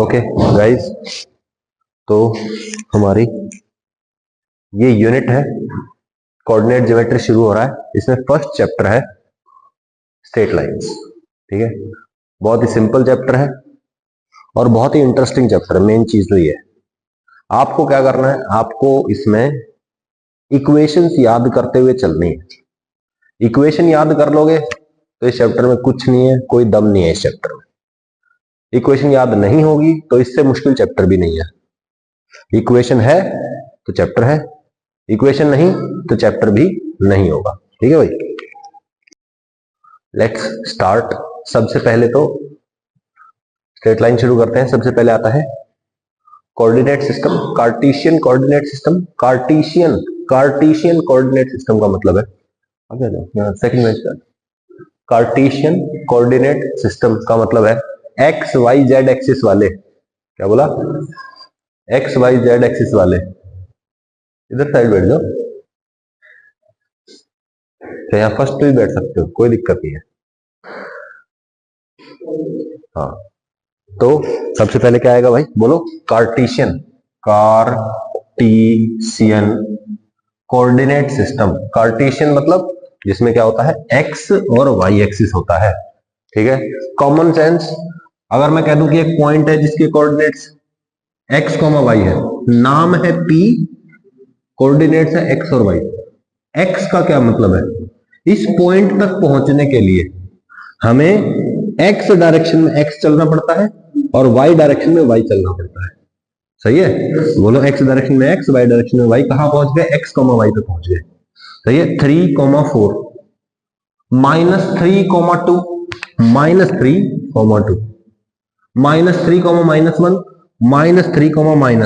Okay guys, तो हमारी ये यूनिट है, कोऑर्डिनेट ज्योमेट्री शुरू हो रहा है। इसमें फर्स्ट चैप्टर है स्ट्रेट लाइंस। ठीक है, बहुत ही सिंपल चैप्टर है और बहुत ही इंटरेस्टिंग चैप्टर है। मेन चीज तो ये है, आपको क्या करना है, आपको इसमें इक्वेशंस याद करते हुए चलनी है। इक्वेशन याद कर लोगे तो इस चैप्टर में कुछ नहीं है, कोई दम नहीं है इस चैप्टर में। इक्वेशन याद नहीं होगी तो इससे मुश्किल चैप्टर भी नहीं है। इक्वेशन है तो चैप्टर है, इक्वेशन नहीं तो चैप्टर भी नहीं होगा। ठीक है भाई, लेट्स स्टार्ट। सबसे पहले तो स्ट्रेट लाइन शुरू करते हैं। सबसे पहले आता है coordinate system, Cartesian coordinate system. Cartesian coordinate system का मतलब है, सेकंड में कार्टेशियन कोऑर्डिनेट सिस्टम का मतलब है एक्स वाई जेड एक्सिस वाले, क्या बोला, एक्स वाई जेड एक्सिस वाले, इधर साइड बैठ जाओ, तो यहां फर्स्ट पे भी बैठ सकते हो, कोई दिक्कत नहीं है। हाँ, तो सबसे पहले क्या आएगा भाई, बोलो, Cartesian. Cartesian coordinate system. Cartesian मतलब जिसमें क्या होता है, एक्स और वाई एक्सिस होता है। ठीक है, कॉमन सेंस, अगर मैं कह दूं कि एक पॉइंट है जिसके कोऑर्डिनेट्स एक्स कॉमा वाई है, नाम है पी, कोऑर्डिनेट्स है एक्स और वाई। एक्स का क्या मतलब है, इस पॉइंट तक पहुंचने के लिए हमें एक्स डायरेक्शन में एक्स चलना पड़ता है और वाई डायरेक्शन में वाई चलना पड़ता है। सही है, बोलो, एक्स डायरेक्शन में एक्स, वाई डायरेक्शन में वाई। कहां पहुंच गए, एक्स कॉमा वाई पे पहुंच गए। सही है, 3,4 -3,2 -3,2 -3, -1 -3, -1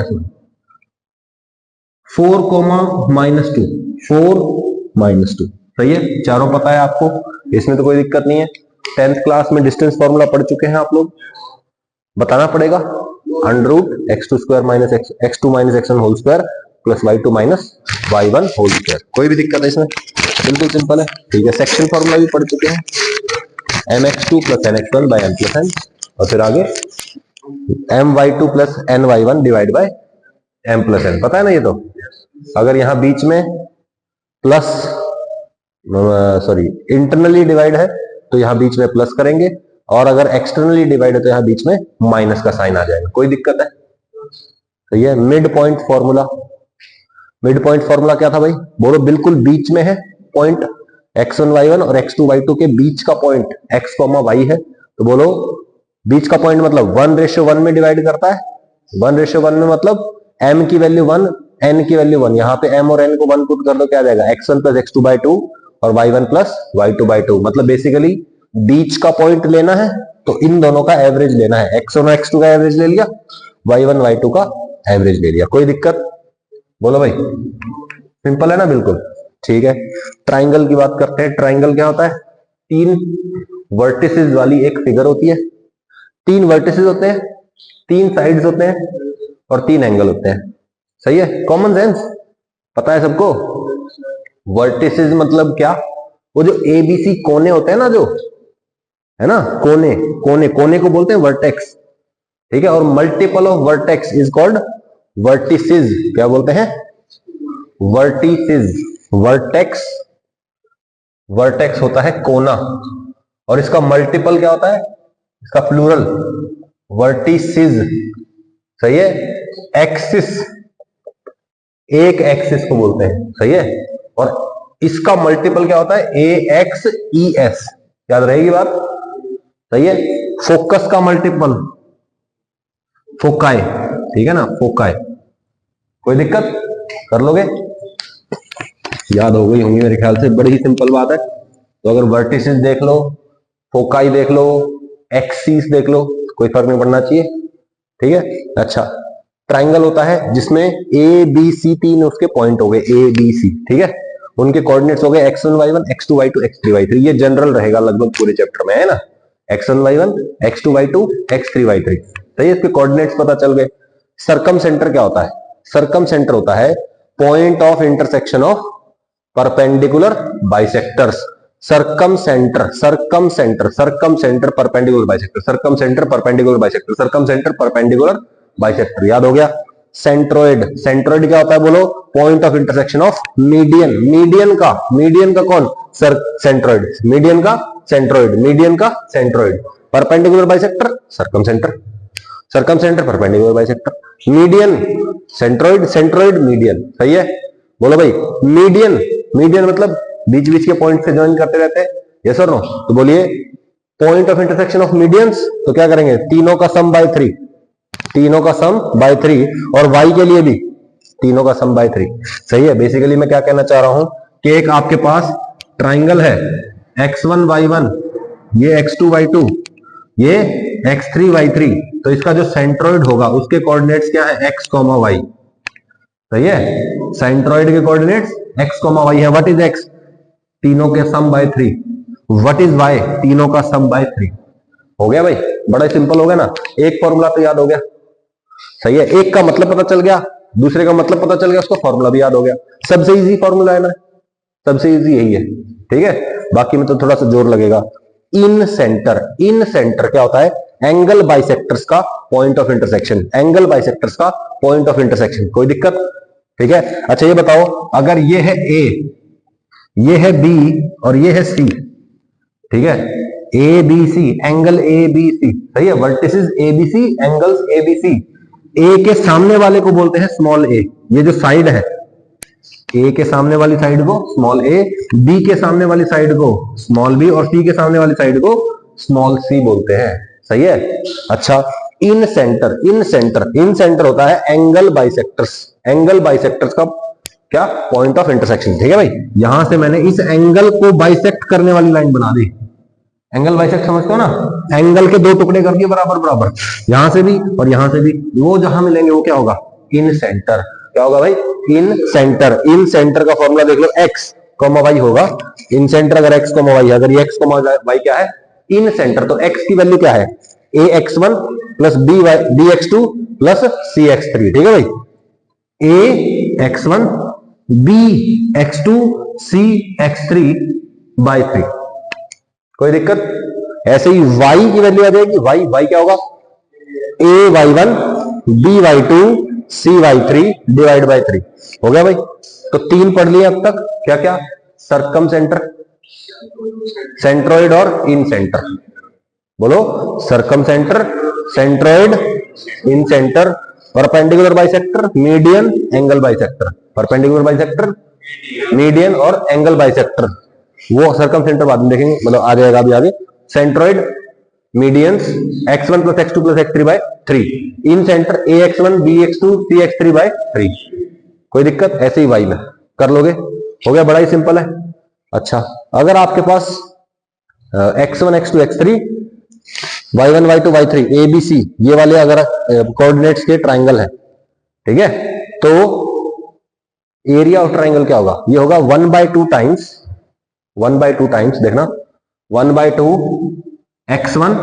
4, -2 4 -2। सही है, चारों पता है आपको, इसमें तो कोई दिक्कत नहीं है। 10th क्लास में डिस्टेंस फॉर्मूला पढ़ चुके हैं आप लोग, बताना पड़ेगा। √x2² x2 - x1 whole square plus y2 - y1 whole square. कोई भी दिक्कत है इसमें, बिल्कुल सिंपल है। ठीक है, सेक्शन फॉर्मूला भी पढ़ चुके हैं, mx2 + nx1 / m + n, और फिर आगे my2 + ny1 divide by m + n। पता है ना ये तो। अगर यहां बीच में प्लस, सॉरी, इंटरनली डिवाइड है तो यहां बीच में प्लस करेंगे, और अगर एक्सटर्नली डिवाइड है तो यहां बीच में माइनस का साइन आ जाएगा। कोई दिक्कत है, तो ये mid point formula. Mid point formula क्या था भाई, बोलो, बिल्कुल बीच में है पॉइंट, x1 y1 और x2 y2 के बीच का पॉइंट x, y है। तो बोलो, बीच का पॉइंट मतलब 1:1 में डिवाइड करता है। 1:1 में मतलब m की वैल्यू 1, n की वैल्यू 1। यहां पे m और n को 1 पुट कर दो, क्या आ जाएगा, x1 + x2/2 और y1 + y2/2। मतलब बेसिकली बीच का पॉइंट लेना है तो इन दोनों का एवरेज लेना है। x1 और x2 का एवरेज ले लिया, y1 y2 का एवरेज ले लिया। कोई दिक्कत, बोलो भाई, सिंपल है ना, बिल्कुल ठीक है। ट्राइंगल की बात करते हैं। ट्राइंगल क्या होता है, 3 वर्टिसेस वाली एक फिगर होती है। 3 वर्टिसेस होते हैं, 3 साइड्स होते हैं और 3 एंगल होते हैं। सही है, कॉमन सेंस पता है सबको। वर्टिसेस मतलब क्या, वो जो ABC कोने होते हैं ना, जो है ना, कोने कोने कोने को बोलते हैं वर्टेक्स। ठीक है, और multiple of vertex is called vertices. क्या बोलते हैं, वर्टिसेस। वर्टेक्स, वर्टेक्स होता है कोना, और इसका मल्टीपल क्या होता है, इसका प्लूरल वर्टिसेस। सही है, एक्सिस, एक एक्सिस को बोलते हैं। सही है, और इसका मल्टीपल क्या होता है, AXES। याद रहेगी बात। सही है, फोकस का मल्टीपल फोकाई। ठीक है ना, फोकाई। कोई दिक्कत, कर लोगे, याद हो गई होंगी मेरे ख्याल से, बड़ी ही सिंपल बात है। तो अगर वर्टिसेस देख लो, फोकाई देख लो, एक्सिस देख लो, कोई फर्क नहीं पड़ना चाहिए। ठीक है, अच्छा, ट्राइंगल होता है जिसमें ABC 3 उसके पॉइंट हो गए, ABC। ठीक है, उनके कोऑर्डिनेट्स हो गए x1 y1 x2 y2 x3 y3। ये जनरल रहेगा लगभग पूरे चैप्टर में, है ना, x1 y1 x2 y2 x3 y3। सही है, इसके कोऑर्डिनेट्स पता चल गए। सर्कम सेंटर क्या होता है, सर्कम सेंटर होता है point of intersection of perpendicular bisectors. Circumcentre, circumcentre, circumcentre perpendicular bisector, circumcentre perpendicular bisector, circumcentre perpendicular bisector. याद हो गया। सेंट्रोइड, सेंट्रोइड क्या होता है बोलो? Point of intersection of median, median का कौन? सर सेंट्रोइड, मीडियन का सेंट्रोइड, मीडियन का centroid. Perpendicular bisector circumcentre, circumcentre perpendicular bisector. Median centroid, centroid median. सही है, बोलो भाई। मीडियन, मीडियन मतलब बीच बीच के पॉइंट से ज्वाइन करते रहते हैं, यस और नो? तो बोलिए point of intersection of medians, तो क्या करेंगे? तीनों का सम बाय 3, तीनों का सम बाय 3, और y के लिए भी तीनों का सम बाय 3। सही है। बेसिकली मैं क्या कहना चाह रहा हूं कि एक आपके पास ट्राइंगल है x1 y1, ये x2 y2, ये x3 y3, तो इसका जो सेंट्रोइड होगा उसके कोऑर्डिनेट्स क्या है? x, y। सही है, सेंट्रोइड के कोऑर्डिनेट्स x, y है। What is x? तीनों के सम बाय 3। What is y? तीनों का सम बाय 3। हो गया भाई, बड़ा सिंपल हो गया ना। एक फॉर्मूला तो याद हो गया। सही है, एक का मतलब पता चल गया, दूसरे का मतलब पता चल गया, उसका फॉर्मूला भी याद हो गया। सबसे इजी फॉर्मूला है ना, सबसे इजी यही है। ठीक है, बाकी में तो थोड़ा सा जोर लगेगा। इन सेंटर, इन सेंटर क्या होता है? एंगल बाइसेक्टर्स का point of intersection, angle bisectors का पॉइंट ऑफ इंटरसेक्शन। कोई दिक्कत? ठीक है। अच्छा ये बताओ, अगर ये है ए, ये है बी और ये है सी, ठीक है, A B C, angle A B C. सही है, vertices A B C, angles A B C. A के सामने वाले को बोलते हैं स्मॉल ए, ये जो साइड है, ए के सामने वाली साइड को स्मॉल ए, बी के सामने वाली साइड को स्मॉल बी, और सी के सामने वाली साइड को स्मॉल सी बोलते हैं। सही है। अच्छा, इन सेंटर, इन सेंटर, इन सेंटर होता है एंगल बाइसेक्टर्स, एंगल बाइसेक्टर्स का क्या? Point of intersection. ठीक है भाई, यहां से मैंने इस एंगल को बाइसेक्ट करने वाली लाइन बना दी। एंगल बाइसेक्ट समझते हो ना? एंगल के दो टुकड़े कर दिए बराबर बराबर, यहां से भी और यहां से भी, वो जहां मिलेंगे वो क्या होगा? इन सेंटर। क्या होगा भाई? इन सेंटर। इन सेंटर का फॉर्मूला देख लो, x, y होगा। इन सेंटर अगर x, y, अगर ये x, y क्या है? इन सेंटर। तो x की वैल्यू क्या है? ax1 plus bx2 plus cx3। ठीक है भाई, ax1 bx2 cx3 बाई 3। कोई दिक्कत? ऐसे ही y की वैल्यू आ जाएगी, y क्या होगा? ay1 by2 cy3 divide by 3। हो गया भाई। तो 3 पढ़ लिया अब तक। क्या क्या? सरकम सेंटर, सेंट्रोइड और इन सेंटर। बोलो, circumcentre, centroid, incentre, perpendicular bisector, median, angle bisector. Perpendicular bisector, median और एंगल बाइसेक्टर, वो सरकम सेंटर बाद में देखेंगे, मतलब आ जाएगा अभी आगे। Centroid, medians, x1 plus x2 plus x3 by 3। Incentre ax1 bx2 cx3 by 3। कोई दिक्कत? ऐसे ही y में कर लोगे। हो गया, बड़ा ही सिंपल है। अच्छा, अगर आपके पास x1 x2 x3 y1 y2 y3 a b c ये वाले अगर कोऑर्डिनेट्स के ट्राइंगल है, ठीक है, तो एरिया ऑफ ट्राइंगल क्या होगा? ये होगा 1/2 टाइम्स, 1/2 टाइम्स, देखना 1/2 x1,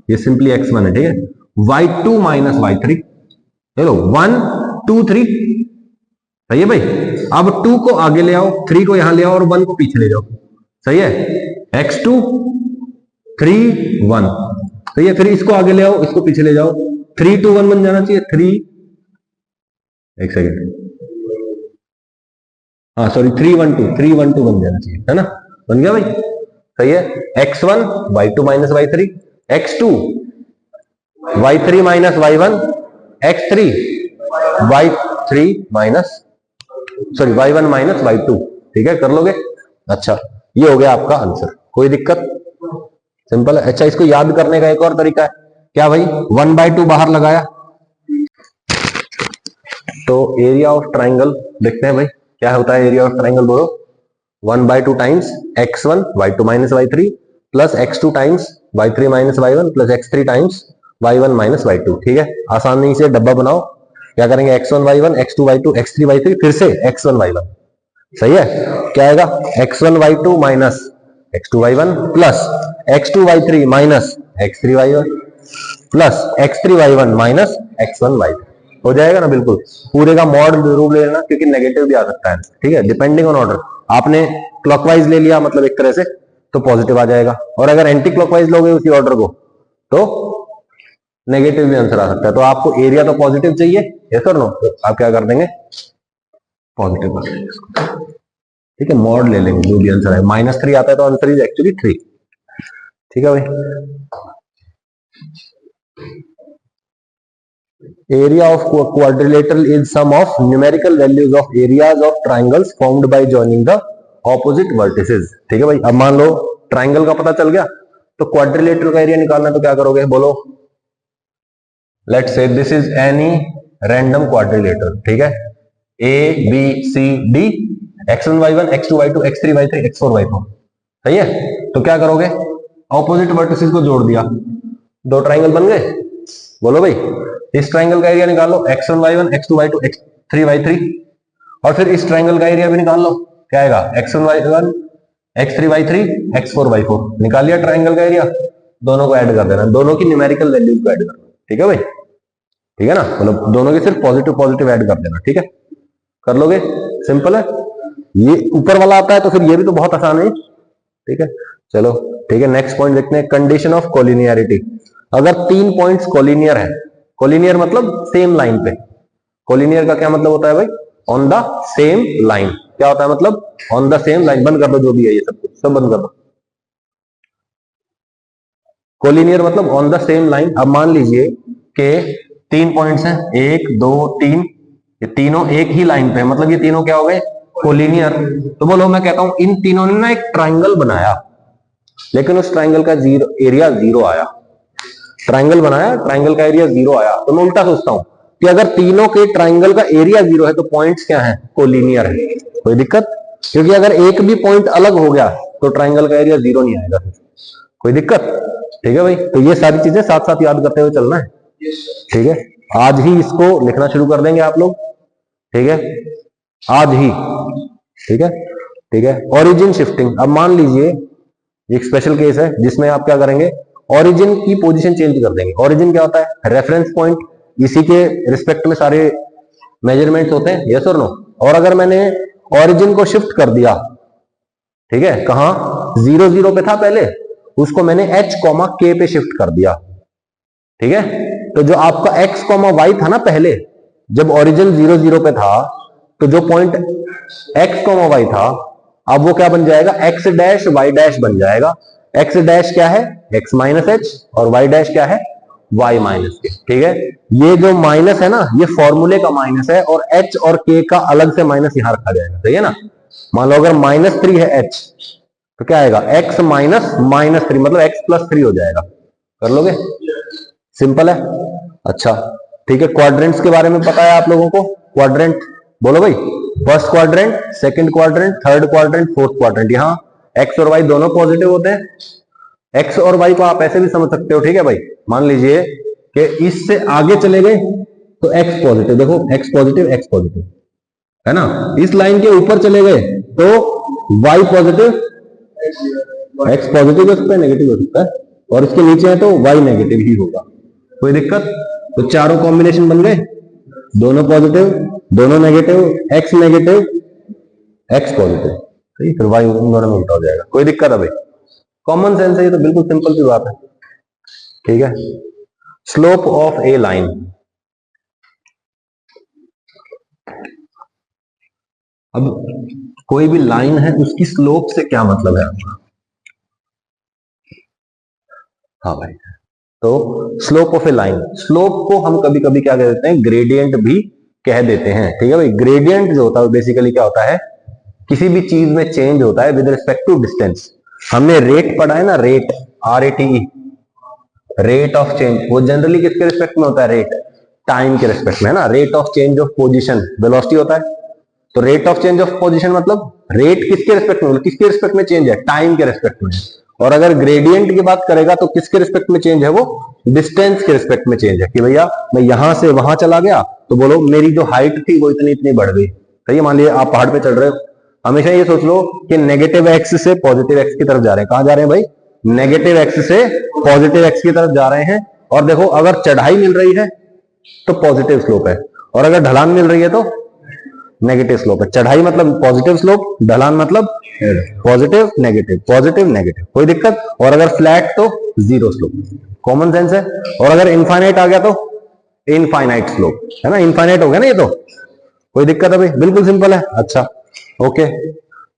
ये सिंपली x1 है, ठीक है, y2 माइनस y3। हेलो 1 2 3। सही है भाई। अब 2 को आगे ले आओ, 3 को यहां ले आओ और 1 को पीछे ले जाओ। सही है, x2 3 1। सही है, फिर इसको आगे ले आओ, इसको पीछे ले जाओ, 3 2 1 बन जाना चाहिए। 3, एक सेकेंड, हाँ सॉरी, 3 1 2, 3 1 2 बन जाना चाहिए, है ना? बन गया भाई। सही है, x1 y2 minus y3, x2 y3 minus y1, x3 y3 minus sorry y1 minus y2। ठीक है, कर लोगे? अच्छा, ये हो गया आपका आंसर। कोई दिक्कत? सिंपल है। अच्छा, इसको याद करने का एक और तरीका है। क्या भाई? 1/2 बाहर लगाया तो एरिया ऑफ ट्राइंगल देखते हैं भाई, क्या होता है एरिया ऑफ ट्राइंगल? बोलो, 1/2 times x1 y2 minus y3 plus x2 times y3 minus y1 plus x3 times y1 minus y2। ठीक है, आसानी से डब्बा बनाओ। क्या करेंगे? x1 y1, x2 y2, x3 y3, फिर से x1 y1। सही है, क्या आएगा? x1 y2 minus x2 y1 plus x2 y3 minus x3 y1 plus x3 y1 minus x1 y3। हो जाएगा ना? बिल्कुल पूरे का मॉड जरूर ले लेना, क्योंकि नेगेटिव भी आ सकता है। ठीक है, डिपेंडिंग ऑन ऑर्डर। आपने क्लॉकवाइज ले लिया, मतलब एक तरह से तो पॉजिटिव आ जाएगा, और अगर एंटी क्लॉकवाइज लोगे उसी ऑर्डर को तो नेगेटिव भी आंसर आ सकता है। तो आपको एरिया तो पॉजिटिव चाहिए, यस और नो, तो आप क्या कर देंगे, पॉजिटिव कर देंगे इसको, ठीक है, मॉड ले लेंगे जो भी आंसर है। -3 आता है तो आंसर इज एक्चुअली 3, ठीक है भाई। Area of quadrilateral is sum of numerical values of areas of triangles formed by joining the opposite vertices, ठीक है भाई। अब मान लो ट्राइंगल का पता चल गया, तो क्वाड्रिलेटरल का एरिया निकालना, तो क्या करोगे, बोलो, let's say this is any random quadrilateral, ठीक है, A B C D, x1 y1 x2 y2 x3 y3 x4 y4, सही है। तो क्या करोगे, ऑपोजिट वर्टिसेस को जोड़ दिया, दो ट्राइंगल बन गए। बोलो भाई, इस ट्राइंगल का एरिया निकाल लो, x1 y1 x2 y2 x3 y3, और फिर इस ट्राइंगल का एरिया भी निकाल लो, क्या आएगा, x1 y1 x3 y3 x4 y4, निकाल लिया ट्राइंगल का एरिया। दोनों को ऐड कर देना, दोनों की न्यूमेरिकल वैल्यूज को ऐड करना, ठीक है भाई, ठीक है ना, मतलब दोनों की सिर्फ पॉजिटिव पॉजिटिव ऐड कर देना, ठीक है, कर लोगे, सिंपल है। ये ऊपर वाला आता है तो फिर ये भी तो बहुत आसान है, ठीक है। चलो ठीक है, नेक्स्ट पॉइंट देखते हैं, कंडीशन ऑफ कोलिनियरिटी। अगर 3 पॉइंट्स कोलिनियर है, कोलिनियर मतलब सेम लाइन पे, कोलिनियर का क्या मतलब होता है भाई, ऑन द सेम लाइन, क्या होता है मतलब, ऑन द सेम लाइन। बंद कर दो जो भी है ये सब कुछ, सब बंद कर दो। कोलिनियर मतलब ऑन द सेम लाइन। अब मान लीजिए कि 3 पॉइंट्स हैं, 1 2 3, ये तीनों एक ही लाइन पे, मतलब ये तीनों क्या हो गए, कोलिनियर। तो बोलो, मैं कहता हूं इन तीनों ने ना एक ट्राइंगल बनाया, लेकिन उस ट्राइंगल का एरिया 0 आया। ट्राइंगल बनाया, ट्राइंगल का एरिया 0 आया, तो मैं उल्टा सोचता हूं कि अगर तीनों के ट्राइंगल का एरिया 0 है तो पॉइंट्स क्या है, कोलिनियर है। कोई दिक्कत, क्योंकि अगर एक भी पॉइंट अलग हो गया तो ट्राइंगल का एरिया 0 नहीं आएगा। कोई दिक्कत, ठीक है भाई। तो ये सारी चीजें साथ साथ याद करते हुए चलना है, ठीक है। आज ही इसको लिखना शुरू कर देंगे आप लोग, ठीक है, आज ही, ठीक है, ठीक है। ओरिजिन शिफ्टिंग, अब मान लीजिए एक स्पेशल केस है जिसमें आप क्या करेंगे, ओरिजिन की पोजीशन चेंज कर देंगे। ओरिजिन क्या होता है, रेफरेंस पॉइंट, इसी के रिस्पेक्ट में सारे मेजरमेंट्स होते हैं, यस और नो। और अगर मैंने ओरिजिन को शिफ्ट कर दिया, ठीक है, कहां, 0 0 पे था पहले, उसको मैंने h, k पे शिफ्ट कर दिया, ठीक है। तो जो आपका x, y था ना पहले, जब ओरिजिन 0 0 पे था, तो जो पॉइंट x, y था, अब वो क्या बन जाएगा, x डैश y डैश बन जाएगा। x डैश क्या है, x माइनस h, और y डैश क्या है, y माइनस k, ठीक है। ये जो माइनस है ना, ये फॉर्मूले का माइनस है, और h और k का अलग से माइनस यहां रखा जाएगा, सही है ना। मान लो अगर -3 है h, तो क्या आएगा, x माइनस -3, मतलब x प्लस 3 हो जाएगा। कर लोगे, सिंपल है। अच्छा ठीक है, क्वाड्रेंट्स के बारे में पता है आप लोगों को, क्वाड्रेंट बोलो भाई, first quadrant, second quadrant, third quadrant, fourth quadrant. यहां x और y दोनों पॉजिटिव होते हैं। x और y को आप ऐसे भी समझ सकते हो, ठीक है भाई। मान लीजिए कि इससे आगे चले गए तो x पॉजिटिव, देखो x पॉजिटिव है ना। इस लाइन के ऊपर चले गए तो y पॉजिटिव, x पॉजिटिव हो सकता है, नेगेटिव हो सकता है, और इसके नीचे है तो y नेगेटिव ही होगा। कोई दिक्कत, तो चारों कॉम्बिनेशन बन गए, दोनों पॉजिटिव, दोनों negative, x negative, x positive, ठीक है, फिर y उन दोनों में उल्टा हो जाएगा। कोई दिक्कत है भाई, कॉमन सेंस है ये तो, बिल्कुल सिंपल सी बात है, ठीक है। स्लोप ऑफ ए लाइन, अब कोई भी लाइन है उसकी स्लोप से क्या मतलब है आपका, हाँ भाई। तो slope of A line, slope को हम कभी कभी क्या कह देते हैं, ग्रेडियंट भी कह देते हैं, ठीक है भाई। ग्रेडियंट जो होता है बेसिकली क्या होता है, किसी भी चीज में चेंज होता है विद रिस्पेक्ट टू डिस्टेंस। हमने रेट पढ़ा है ना, rate, RATE, rate of change, वो जनरली किसके रिस्पेक्ट में होता है, रेट, टाइम के रिस्पेक्ट में है ना। Rate of change of position, velocity होता है। तो rate of change of position मतलब रेट किसके रिस्पेक्ट में, किसके रिस्पेक्ट में चेंज है, टाइम के रिस्पेक्ट में। और अगर ग्रेडियंट की बात करेगा तो किसके रिस्पेक्ट में चेंज है, वो डिस्टेंस के रिस्पेक्ट में चेंज है। कि भैया मैं यहां से वहां चला गया तो बोलो मेरी जो हाइट थी वो इतनी इतनी बढ़ गई, सही है। मान लीजिए आप पहाड़ पे चढ़ रहे हो, हमेशा ये सोच लो कि नेगेटिव एक्स से पॉजिटिव एक्स की तरफ जा रहे हैं। कहां जा रहे हैं भाई, नेगेटिव एक्स से पॉजिटिव एक्स की तरफ जा रहे हैं। और देखो अगर चढ़ाई मिल रही है तो पॉजिटिव स्लोप है, और अगर ढलान मिल रही है तो नेगेटिव स्लोप है। चढ़ाई मतलब पॉजिटिव स्लोप, ढलान मतलब पॉजिटिव नेगेटिव, पॉजिटिव नेगेटिव, कोई दिक्कत। और अगर फ्लैट तो जीरो स्लोप, कॉमन सेंस है। और अगर इनफाइनाइट आ गया तो इनफाइनाइट स्लोप, है ना, इनफाइनाइट हो गया ना ये तो, कोई दिक्कत है भाई, बिल्कुल सिंपल है। अच्छा ओके,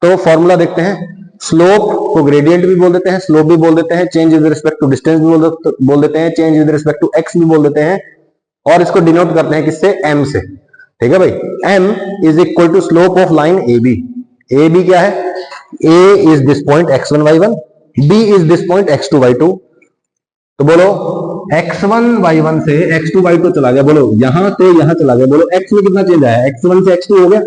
तो फॉर्मूला देखते हैं। स्लोप को ग्रेडियंट भी बोल देते हैं, स्लोप भी बोल देते हैं, change with respect to distance भी बोल देते हैं, change with respect to x भी बोल देते हैं, और इसको डिनोट करते हैं किससे, एम से। ठीक है भाई, M is equal to slope of line A B. A B क्या है, A is this point x1 y1, B is this point x2 y2। तो बोलो x1 y1 से x2 y2 चला गया, बोलो यहां से यहां चला गया, बोलो x में कितना चेंज आया, x1 से x2 हो गया,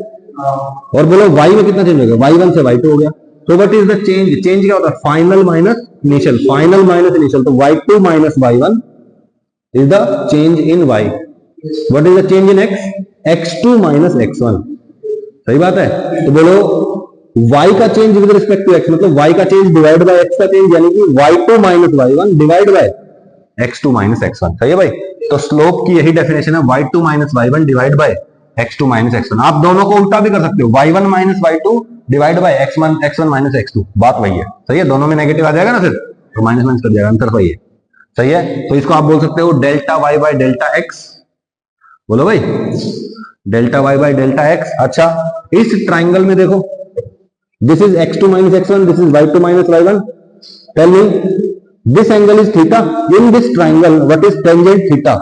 और बोलो y में कितना चेंज हो गया, y1 से y2 हो गया। तो what is the change, change क्या होता है, final minus initial, final minus initial, तो y2 minus y1 is the change in y। What is the change in x, x2 minus x1, सही बात है। तो बोलो y का change with respect to x, मतलब y का चेंज डिवाइड बाय x का चेंज, यानी कि y2 minus y1 divide by x2 minus x1, सही है भाई। तो स्लोप की यही डेफिनेशन है, y2 minus y1 divide by x2 minus x1। आप दोनों को उल्टा भी कर सकते हो, y1 minus y2 divide by x1 minus x2, बात वही है, सही है। दोनों में नेगेटिव आ जाएगा ना फिर, तो माइनस माइनस कर जाएगा, आंसर वही है, सही है। तो इसको आप बोल सकते हो delta y by delta x, बोलो भाई delta y by delta x। अच्छा, इस ट्राइंगल में देखो, this is x2 minus x1, this is y2 minus y1। Tell me this angle is theta, in this triangle what is tangent theta,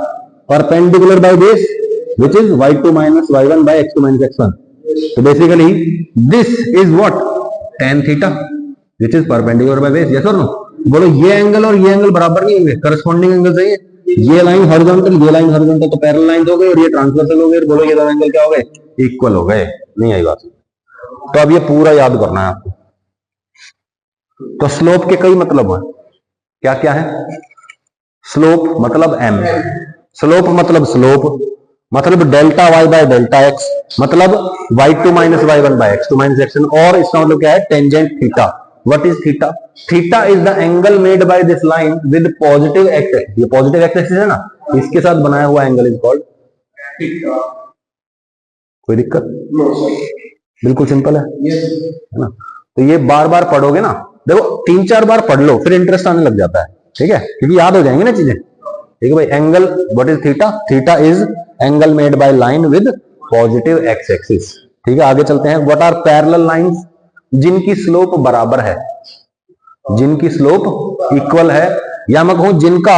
perpendicular by base which is y2 minus y1 by x2 minus x1. So basically this is what, tan theta which is perpendicular by base, yes or no। बोलो ये angle और ये angle बराबर नहीं होंगे, corresponding angle चाहिए, ये line horizontal, ये लाइन हॉरिजॉन्टल, तो पैरेलल लाइन हो गए, और ये ट्रांसवर्सल हो गए, बोलो ये दोनों एंगल क्या हो गए, इक्वल हो गए। नहीं आई बात, तो अब ये पूरा याद करना है आपको। तो स्लोप के कई मतलब है, क्या क्या है, स्लोप मतलब m, स्लोप मतलब स्लोप, मतलब delta y by delta x, मतलब y2 minus y1 bye x2 minus x1, और इसका मतलब क्या है, tangent theta. What is theta, theta is the angle made by this line with positive x axis, ये positive x axis है ना, इसके साथ बनाया हुआ एंगल इज कॉल्ड थीटा। कोई दिक्कत, बिल्कुल सिंपल है ना। तो ये बार बार पढ़ोगे ना, देखो 3-4 बार पढ़ लो, फिर इंटरेस्ट आने लग जाता है, ठीक है, क्योंकि याद हो जाएंगे ना चीजें। ठीक है भाई, angle what is theta, theta is angle made by line with positive x axis. ठीक है, आगे चलते हैं। व्हाट आर पैरेलल लाइंस, जिनकी स्लोप बराबर है, जिनकी स्लोप इक्वल है, या मैं कहूं जिनका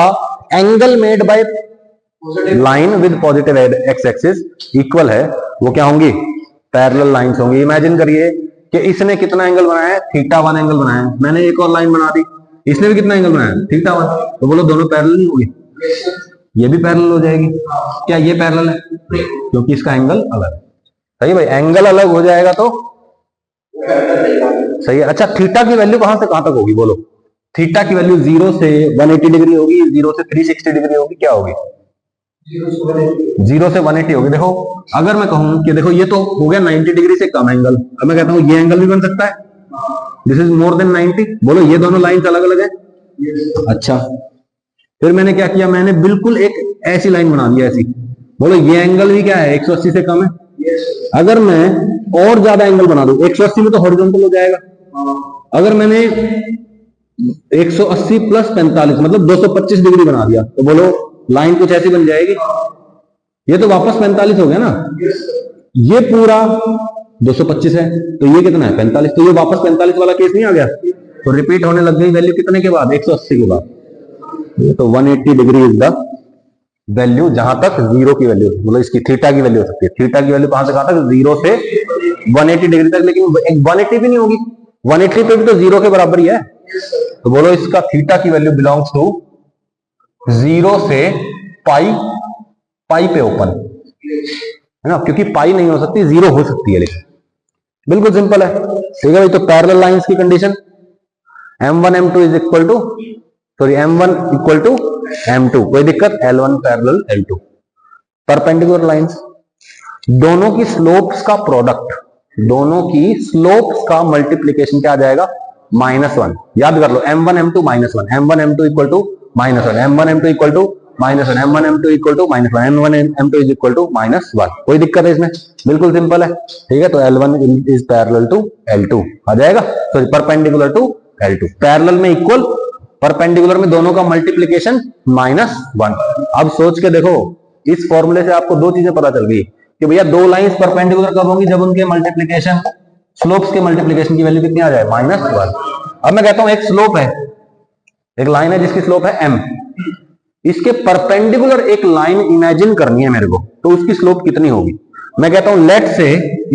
angle made by line with positive x axis equal है, वो क्या होंगी, पैरेलल लाइंस होंगी। इमेजिन करिए कि इसने कितना एंगल बनाया है, θ1 एंगल बनाया है, मैंने एक और लाइन बना दी, इसने भी कितना एंगल बनाया है, θ1, तो बोलो दोनों पैरेलल नहीं होगी, ये भी पैरेलल हो जाएगी। क्या ये पैरेलल है, क्योंकि इसका एंगल अलग है, सही भाई, एंगल अलग हो जाएगा तो सही है। अच्छा, थीटा की वैल्यू कहां से कहां तक होगी, बोलो, थीटा की वैल्यू 0 से 180 डिग्री होगी, 0 से 360 डिग्री होगी, क्या होगी, 0 से 180 होगी। देखो अगर मैं कहूं कि देखो ये तो हो गया 90 डिग्री से कम एंगल, अब मैं कहता हूं ये एंगल भी बन सकता है, दिस इज मोर देन 90, बोलो ये दोनों लाइंस अलग अलग है। अच्छा, फिर मैंने क्या किया, मैंने बिल्कुल एक ऐसी लाइन बना दी ऐसी, बोलो ये एंगल भी क्या है, 180 से कम है। अगर मैं और ज्यादा एंगल बना दूं, 180 में तो हॉरिजॉन्टल हो जाएगा, अगर मैंने 180 प्लस 45 मतलब 225 डिग्री बना दिया, तो बोलो लाइन कुछ ऐसी बन जाएगी, ये तो वापस 45 हो गया ना, ये पूरा 225 है, तो ये कितना है 45, तो ये वापस 45 वाला केस नहीं आ गया, तो रिपीट होने लग गई वैल्यू कितने के बाद, 180 के बाद। तो 180 डिग्री इज द वैल्यू जहां तक जीरो की वैल्यू, मतलब इसकी थीटा की वैल्यू हो सकती है। थीटा की वैल्यू कहां से कहां तक, 0 से 180 डिग्री तक, लेकिन 180 भी नहीं होगी, 180 पे भी तो 0 के बराबर ही है, तो बोलो इसका थीटा की वैल्यू बिलोंग्स टू 0 से पाई, पाई पे ओपन है ना, क्योंकि पाई नहीं हो सकती, 0 हो सकती है, लेकिन बिल्कुल सिंपल है। ठीक है भाई, तो पैरेलल लाइंस की condition m1 m2 is equal to, sorry m1 equal to m2, कोई दिक्कत, L1 parallel L2। Perpendicular lines, दोनों की स्लोप्स का प्रोडक्ट, दोनों की स्लोप्स का मल्टीप्लीकेशन क्या आ जाएगा, -1। याद कर लो, m1 m2 -1, m1 m2 equal to -1, m1 m2 equal to -1, m1 m2 equal to -1, m1 m2 is equal to -1। कोई दिक्कत है इसमें? बिल्कुल सिंपल है। ठीक है, तो L1 is parallel to L2 आ जाएगा, sorry perpendicular to L2। Parallel में इक्वल, परपेंडिकुलर में दोनों का मल्टीप्लीकेशन -1। अब सोच के देखो, इस फॉर्मूले से आपको दो चीजें पता चल गई कि भैया दो लाइंस परपेंडिकुलर कब होंगी, जब उनके मल्टीप्लीकेशन, स्लोप्स के मल्टीप्लीकेशन की वैल्यू कितनी आ जाए, -1। अब मैं कहता हूं एक स्लोप है, एक लाइन है जिसकी स्लोप है m, इसके परपेंडिकुलर एक लाइन इमेजिन करनी है मेरे को, तो उसकी स्लोप कितनी होगी? मैं कहता हूं लेट से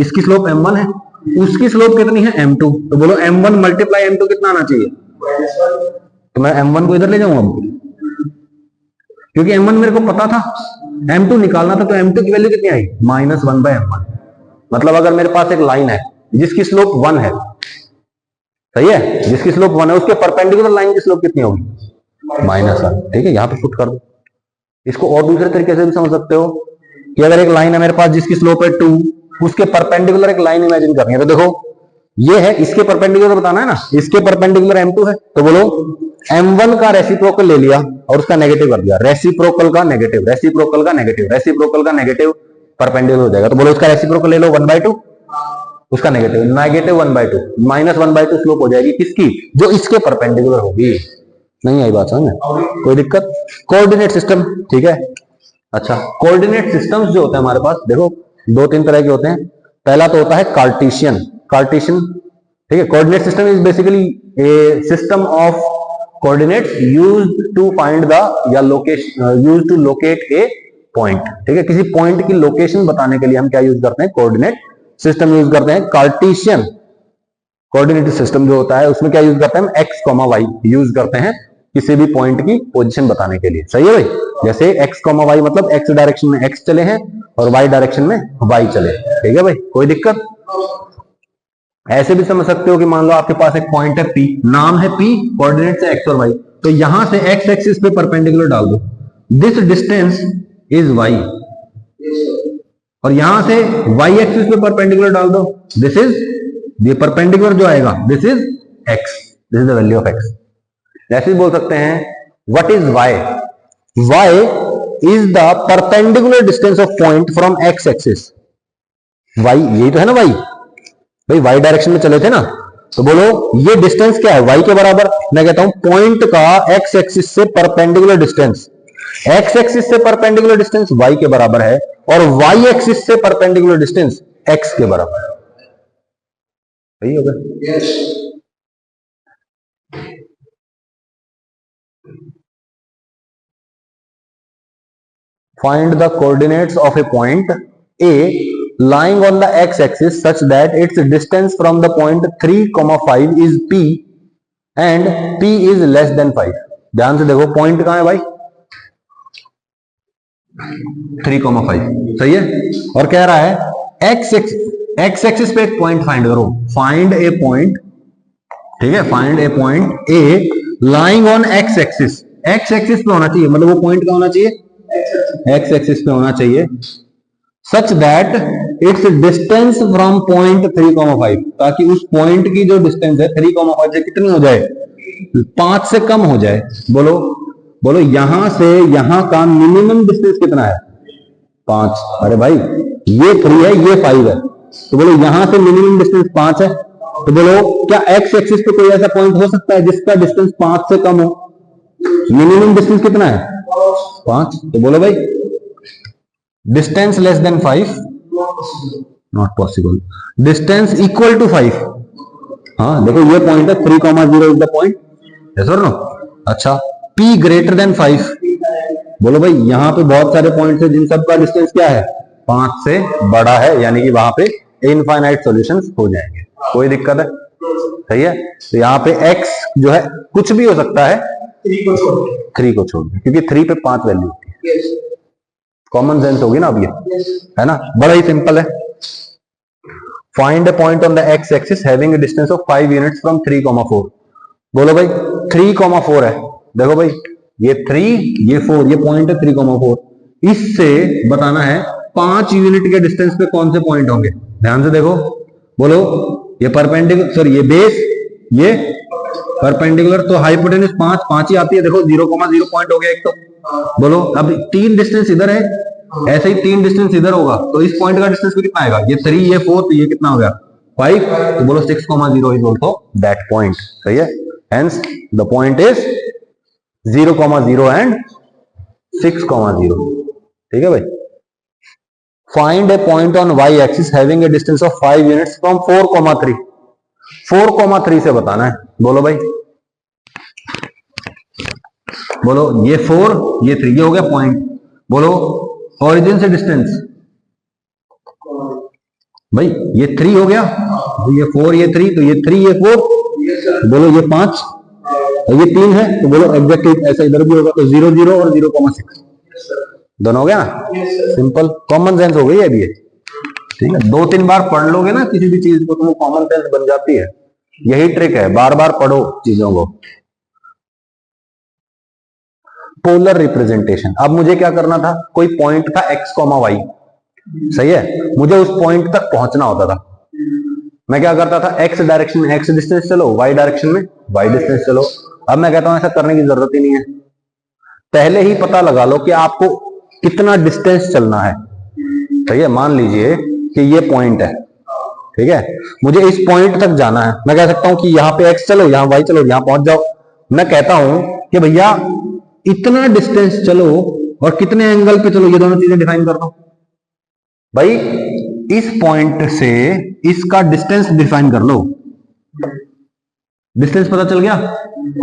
इसकी स्लोप m1 है, उसकी स्लोप कितनी है m2, तो बोलो m1 मल्टीप्लाई m2 कितना आना चाहिए? तो मैं m1 को इधर ले जाऊंगा क्योंकि m1 मेरे को पता था, m2 निकालना था, तो m2 की वैल्यू कितनी आई? -1/m1। मतलब अगर मेरे पास एक लाइन है जिसकी स्लोप 1 है, सही है, जिसकी स्लोप 1 है, उसके परपेंडिकुलर लाइन की स्लोप कितनी होगी? -1। ठीक है, यहां पे पुट कर दो। इसको और दूसरे तरीके से भी समझ सकते हो कि अगर एक लाइन है मेरे पास जिसकी स्लोप है 2, उसके परपेंडिकुलर एक लाइन इमेजिन करनी है, तो देखो ये है, इसके परपेंडिकुलर बताना है ना, इसके परपेंडिकुलर m2 है, तो बोलो m1 का रेसिप्रोकल ले लिया और उसका नेगेटिव कर दिया, रेसिप्रोकल का नेगेटिव, रेसिप्रोकल का नेगेटिव, रेसिप्रोकल का नेगेटिव परपेंडिकुलर हो जाएगा, तो बोलो उसका रेसिप्रोकल ले लो 1/2, उसका नेगेटिव -1/2, -1/2 स्लोप हो जाएगी किसकी? जो इसके परपेंडिकुलर होगी। नहीं आई बात समझ में? कोई दिक्कत? कोऑर्डिनेट सिस्टम, ठीक है। अच्छा, कोऑर्डिनेट सिस्टम्स जो होते हैं हमारे पास, देखो 2-3 तरह के होते हैं। पहला तो होता है कार्टेशियन, ठीक है। Coordinate system is basically a system of coordinates used to find the या location, used to locate a point, ठीक है। किसी पॉइंट की लोकेशन बताने के लिए हम क्या यूज करते हैं? कोऑर्डिनेट सिस्टम यूज करते हैं। कार्टेशियन कोऑर्डिनेट सिस्टम जो होता है उसमें क्या यूज करते हैं? हम x, y यूज करते हैं किसी भी पॉइंट की पोजीशन बताने के लिए, सही है भाई। जैसे x, y मतलब x डायरेक्शन में x चले हैं और y डायरेक्शन में y चले, ठीक है भाई, कोई दिक्कत? ऐसे भी समझ सकते हो कि मान लो आपके पास एक पॉइंट है P, नाम है P, कोऑर्डिनेट है x और y, तो यहां से x एक्सिस पे परपेंडिकुलर डाल दो, दिस डिस्टेंस इज y, और यहां से y एक्सिस पे परपेंडिकुलर डाल दो, दिस इज, ये परपेंडिकुलर जो आएगा this is x, this is the value of x। ऐसे बोल सकते हैं what is y? y is the perpendicular distance of point from x axis. y यही तो है ना, y भाई y डायरेक्शन में चले थे ना, तो बोलो ये डिस्टेंस क्या है? y के बराबर। मैं कहता हूं पॉइंट का x एक्सिस से परपेंडिकुलर डिस्टेंस, x एक्सिस से परपेंडिकुलर डिस्टेंस y के बराबर है और y एक्सिस से परपेंडिकुलर डिस्टेंस x के बराबर है, सही होगा? yes. Find the coordinates of a point A lying on the x-axis such that its distance from the point 3,5 is p and p is less than 5। ध्यान से देखो point कहां है भाई? 3,5, सही है। और कह रहा है x एक्सिस पे एक पॉइंट फाइंड करो, फाइंड ए पॉइंट, ठीक है, find A point A lying on x axis, x axis पे होना चाहिए, मतलब वो पॉइंट क्या होना चाहिए? x एक्सिस पे होना चाहिए, such that it's distance from point 3,5, ताकि उस पॉइंट की जो डिस्टेंस है 3,5 से कितनी हो जाए? 5 से कम हो जाए। बोलो बोलो यहां से यहां का मिनिमम डिस्टेंस कितना है? 5। अरे भाई ये 3 है, ये 5 है, तो बोलो यहां से मिनिमम डिस्टेंस 5 है, तो बोलो क्या x एक्सिस पे कोई ऐसा पॉइंट हो सकता है जिसका डिस्टेंस 5 से कम हो? मिनिमम डिस्टेंस कितना है? 5। तो बोलो भाई distance less than 5 not possible, distance equal to 5। हाँ देखो ये पॉइंट है 3,0 इज द पॉइंट, यस और नो? अच्छा, p ग्रेटर देन 5, बोलो भाई यहां पे बहुत सारे पॉइंट्स है जिन सबका डिस्टेंस क्या है? 5 से बड़ा है, यानी कि वहां पे इनफाइनाइट सॉल्यूशंस हो जाएंगे, कोई दिक्कत है? सही है। तो यहाँ पे x जो है कुछ भी हो सकता है, 3 को छोड़ दो, क्योंकि 3 पे 5 वैल्यू होती है, कॉमन सेंस होगी ना अब ये, है ना? बड़ा ही सिंपल है। Find a point on the x axis having a distance of 5 units from 3,4। बोलो भाई 3,4 है, देखो भाई ये 3, ये 4, ये पॉइंट है 3,4, इससे बताना है 5 यूनिट के डिस्टेंस पे कौन से पॉइंट होंगे। ध्यान से देखो, बोलो ये परपेंडिकुलर, सॉरी ये बेस, ये परपेंडिकुलर, तो हाइपोटेन्यूज 5 ही आती है। देखो 0,0 पॉइंट हो गया एक, तो बोलो अब 3 डिस्टेंस इधर है, ऐसे ही 3 डिस्टेंस इधर होगा, तो इस पॉइंट का डिस्टेंस भी कितना आएगा, ये 3 ये 4 तो ये कितना हो गया 5, तो बोलो 6,0 इज ऑल्सो दैट पॉइंट। सही है, hence the point is 0,0 and 6,0। ठीक है भाई। Find A point on y axis having a distance of 5 units from 4,3। 4,3 से बताना है। बोलो भाई, बोलो ये 4 ये 3 ये हो गया पॉइंट। बोलो ओरिजिन से डिस्टेंस, भाई ये 3 हो गया, तो ये 4 ये 3, तो ये 3 ये 4, तो बोलो ये 5 और ये 3 है, तो बोलो एग्जैक्टली ऐसा इधर भी होगा, तो 0 0 और 0,6 दोनों हो गया ना। सिंपल कॉमन सेंस हो गई है अभी ये। ठीक है, 2-3 बार पढ़ लोगे ना किसी भी चीज को तो वो कॉमन सेंस बन जाती है। यही ट्रिक है, बार बार पढ़ो चीजों को। पोलर रिप्रेजेंटेशन, अब मुझे क्या करना था, कोई पॉइंट था x, y, सही है, मुझे उस पॉइंट तक पहुंचना होता था। मैं क्या करता था, x डायरेक्शन में x डिस्टेंस चलो, y डायरेक्शन में y डिस्टेंस चलो। अब मैं कहता हूं ऐसा करने की जरूरत ही नहीं है, पहले ही पता लगा लो कि आपको कितना डिस्टेंस चलना है। सही है, मान लीजिए कि ये पॉइंट है, ठीक है, मुझे इस पॉइंट तक जाना है। मैं कह सकता हूं कि यहाँ पे x चलो, यहाँ y चलो, यहाँ पहुंच जाओ। मैं कहता हूं कि भैया इतना डिस्टेंस चलो और कितने एंगल पे चलो, ये दोनों चीजें डिफाइन कर दो। भाई इस पॉइंट से इसका डिस्टेंस डिफाइन कर लो, डिस्टेंस पता चल गया,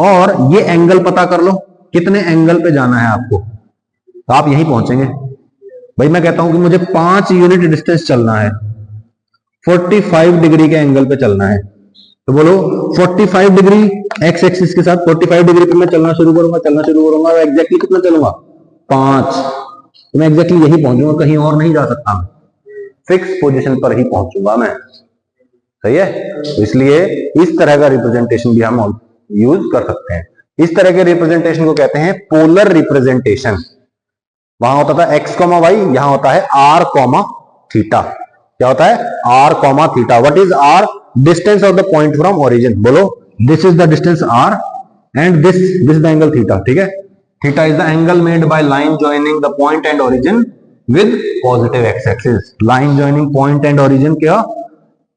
और ये एंगल पता कर लो कितने एंगल पे जाना है आपको, तो आप यहीं पहुंचेंगे। भाई मैं कहता हूं कि मुझे 5 यूनिट डिस्टेंस चलना है, 45 डिग्री के एंगल पे चलना है, तो बोलो 45 डिग्री एक्स एक्सिस के साथ 45 डिग्री पे मैं चलना शुरू करूंगा और एग्जैक्टली कितना चलूंगा 5, तो मैं एग्जैक्टली यही पहुंचूंगा, कहीं और नहीं जा सकता, मैं फिक्स पोजीशन पर ही पहुंचूंगा मैं। सही है, तो इसलिए इस तरह का रिप्रेजेंटेशन भी हम यूज कर सकते हैं। इस तरह के रिप्रेजेंटेशन को कहते हैं पोलर रिप्रेजेंटेशन। वहां होता था x, y, यहां होता है r, थीटा। क्या होता है r, theta. What is r? Distance of the point from origin. बोलो this is the distance r and this the angle theta. ठीक है, theta is the angle made by line joining the point and origin with positive x axis. Line joining point and origin क्या,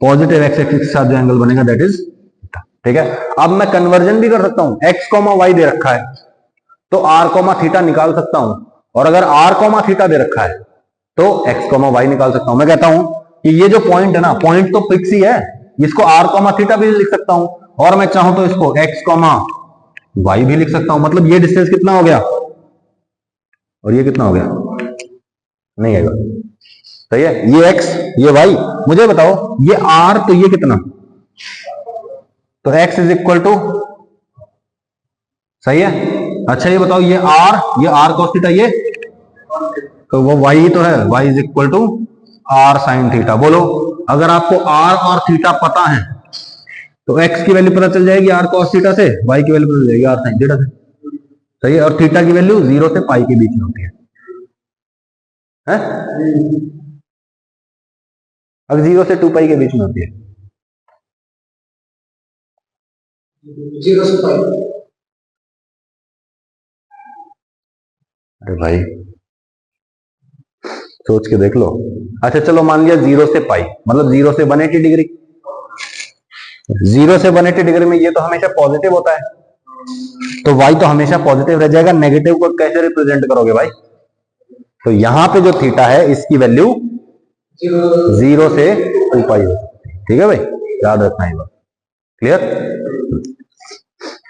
positive x axis के साथ जो angle बनेगा that is theta. ठीक है, अब मैं कन्वर्जन भी कर सकता हूं, x, y दे रखा है तो r, थीटा निकाल सकता हूं, और अगर r, थीटा दे रखा है तो x, y निकाल सकता हूं। मैं कहता हूं कि ये जो पॉइंट है ना, पॉइंट तो फिक्स ही है, इसको r, थीटा भी लिख सकता हूं, और मैं चाहूं तो इसको x, y भी लिख सकता हूं। मतलब ये डिस्टेंस कितना हो गया और ये कितना हो गया, नहीं आएगा। सही है, ये x ये y। मुझे बताओ ये r तो ये कितना, तो x इज इक्वल टू, सही है। अच्छा ये बताओ ये r cos थीटा, ये तो वो y तो है, y is equal to r sin theta. बोलो अगर आपको r और थीटा पता है तो x की वैल्यू पता चल जाएगी r cos थीटा से, y की वैल्यू पता चल जाएगी r sin थीटा से। सही है, और थीटा की वैल्यू 0 से पाई के बीच में होती है, अब 0 से 2 पाई के बीच में होती है, 0 से पाई। अरे भाई सोच के देख लो। अच्छा चलो मान लिया 0 से पाई, मतलब 0 से 180 डिग्री। 0 से 180 डिग्री में ये तो हमेशा पॉजिटिव होता है, तो y तो हमेशा पॉजिटिव रह जाएगा। नेगेटिव को कैसे रिप्रेजेंट करोगे भाई, तो यहां पे जो थीटा है इसकी वैल्यू 0 से 2 पाई हो सकती है। ठीक है भाई, याद रखना ये बात। क्लियर?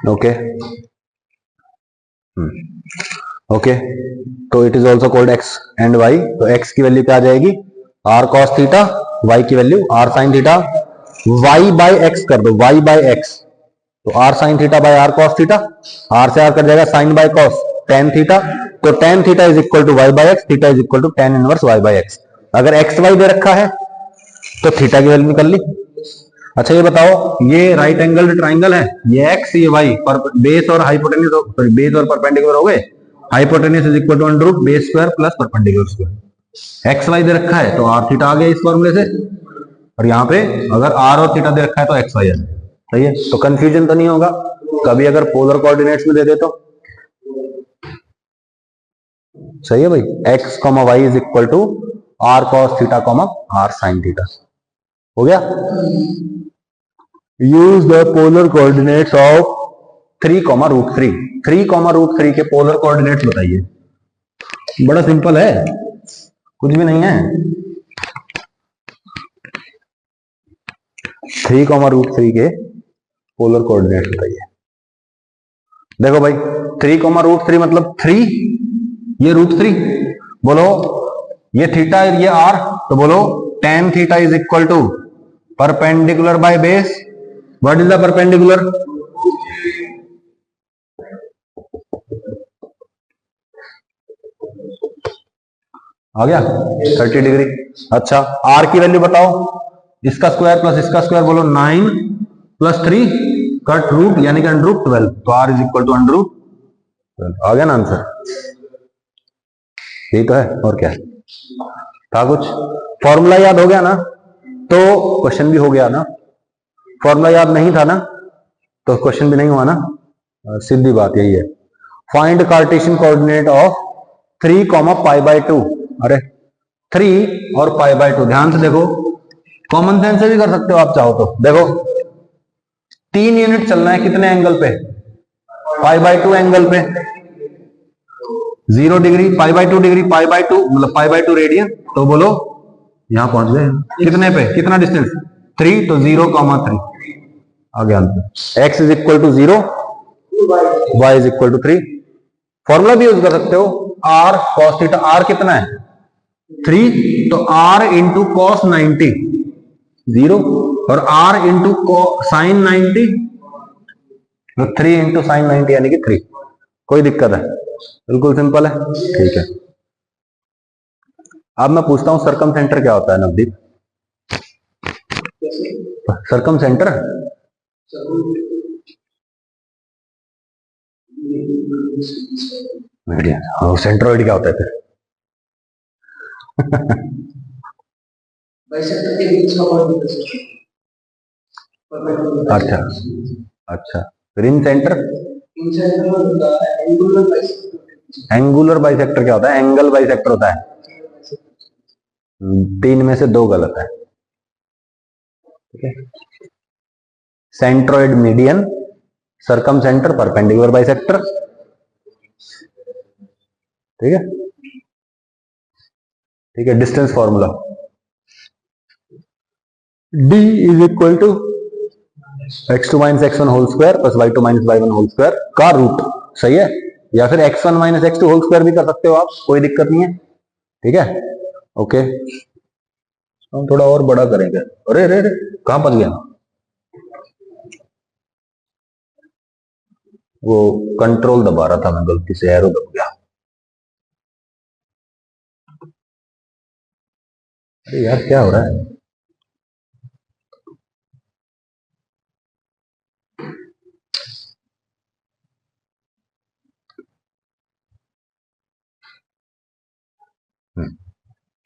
ओके ओके, तो it is also called x and y। तो x की वैल्यू क्या आ जाएगी, r cos थीटा, y की value r sin theta. y by x कर दो, y बाय x, तो r sin theta by r cos theta, r से r कर जाएगा sin by cos tan theta, तो tan theta is equal to y by x, theta is equal to tan inverse y by x। अगर x y दे रखा है तो theta की वैल्यू निकल ली। अच्छा ये बताओ, ये राइट एंगल ट्राइंगल है, ये x ये y, पर बेस और हाइपोटेन्यूज, सॉरी बेस और परपेंडिकुलर हो गए। Hypotenuse is equal to under root base square plus perpendicular square. X y दे रखा है तो r थीटा आ गया इस फॉर्मूले से, और यहाँ पे अगर r और थीटा दे रखा है तो एक्स वाई आ जाए। सही है, तो कंफ्यूजन तो नहीं होगा कभी अगर पोलर कोऑर्डिनेट्स में दे दे तो। सही है भाई, x comma y is equal to r cos theta comma r sine theta. हो गया। Use the polar coordinates of 3,√3। 3,√3 के पोलर कोऑर्डिनेट्स बताइए। बड़ा सिंपल है, कुछ भी नहीं है। 3,√3 के पोलर कोऑर्डिनेट्स बताइए। देखो भाई 3,√3 मतलब 3, ये √3, बोलो ये थीटा ये आर, तो बोलो tan theta is equal to perpendicular by base. What is the perpendicular? आ गया 30 डिग्री। अच्छा आर की वैल्यू बताओ, इसका स्क्वायर प्लस इसका स्क्वायर, बोलो 9 + 3 कट रूट यानी कि √12, तो आर इज इक्वल टू √12। आ गया ना आंसर? यही तो है, और क्या था? कुछ फॉर्मूला याद हो गया ना, तो क्वेश्चन भी हो गया ना। फॉर्मूला याद नहीं था ना, तो क्वेश्चन भी नहीं हुआ ना। सीधी बात यही है। Find Cartesian coordinate of 3,π/2। अरे 3 और π/2 ध्यान से देखो, कॉमन सेंस से भी कर सकते हो आप चाहो तो। देखो 3 यूनिट चलना है कितने एंगल पे? π/2 एंगल पे। 0 डिग्री, π/2 डिग्री, π/2 मतलब π/2 रेडियन, तो बोलो यहां पहुंच गए। कितने पे, कितना डिस्टेंस? 3, तो 0,3 आ गया answer. x is equal to 0, y is equal to 3। Formula भी यूज कर सकते हो, r cos थीटा। r कितना है? 3, तो r इंटू कॉस 90 0, और r इंटू साइन 90, तो 3 इंटू साइन 90 यानी कि 3। कोई दिक्कत है? बिल्कुल सिंपल है। ठीक है, अब मैं पूछता हूं सरकम सेंटर क्या होता है नवदीप? Circumcentre median. हाँ, सेंट्रोइड क्या होता है फिर? अच्छा अच्छा, रिंग सेंटर। एंगुलर बाइसेक्टर क्या होता है? एंगल बाइसेक्टर होता है। 3 में से 2 गलत है। ठीक है, centroid median, circumcentre perpendicular bisector. ठीक है, ठीक है। Distance formula d is equal to x2 - x1 whole square plus y2 - y1 whole square का रूट। सही है, या फिर x1 - x2 होल स्क्वायर भी कर सकते हो आप, कोई दिक्कत नहीं है। ठीक है, ओके। हम थोड़ा और बड़ा करेंगे। अरे अरे अरे, कहां पहुंच गया? वो कंट्रोल दबा रहा था मैं, गलती से एरो दब गया। अरे यार क्या हो रहा है?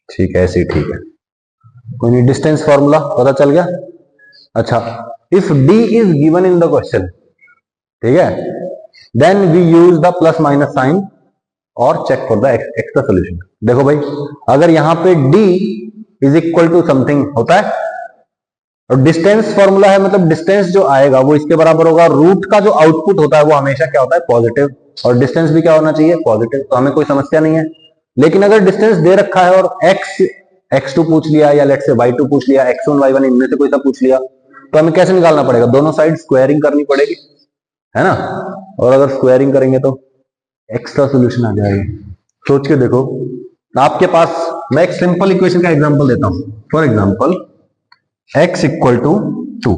ठीक है, ऐसे ही ठीक है, कोई नहीं। डिस्टेंस फॉर्मूला पता चल गया। अच्छा, if d is given in the question, ठीक है, then we use the plus minus sign और check for the extra solution. देखो भाई, अगर यहां पे d is equal to something होता है, और डिस्टेंस फॉर्मूला है, मतलब डिस्टेंस जो आएगा वो इसके बराबर होगा। रूट का जो आउटपुट होता है वो हमेशा क्या होता है? पॉजिटिव, और डिस्टेंस भी क्या होना चाहिए? पॉजिटिव। तो हमें कोई समस्या नहीं है। लेकिन अगर डिस्टेंस दे रखा है और x2 पूछ लिया, या लेट से y2 पूछ लिया, x1 y1 इनमें से कोई सा पूछ लिया, तो हमें कैसे निकालना पड़ेगा? दोनों साइड स्क्वायरिंग करनी पड़ेगी, है ना। और अगर स्क्वायरिंग करेंगे तो एक्स्ट्रा सोल्यूशन आ जाएगा। सोच के देखो, आपके पास मैं एक सिंपल इक्वेशन का एग्जांपल देता हूं। For example x equal to 2,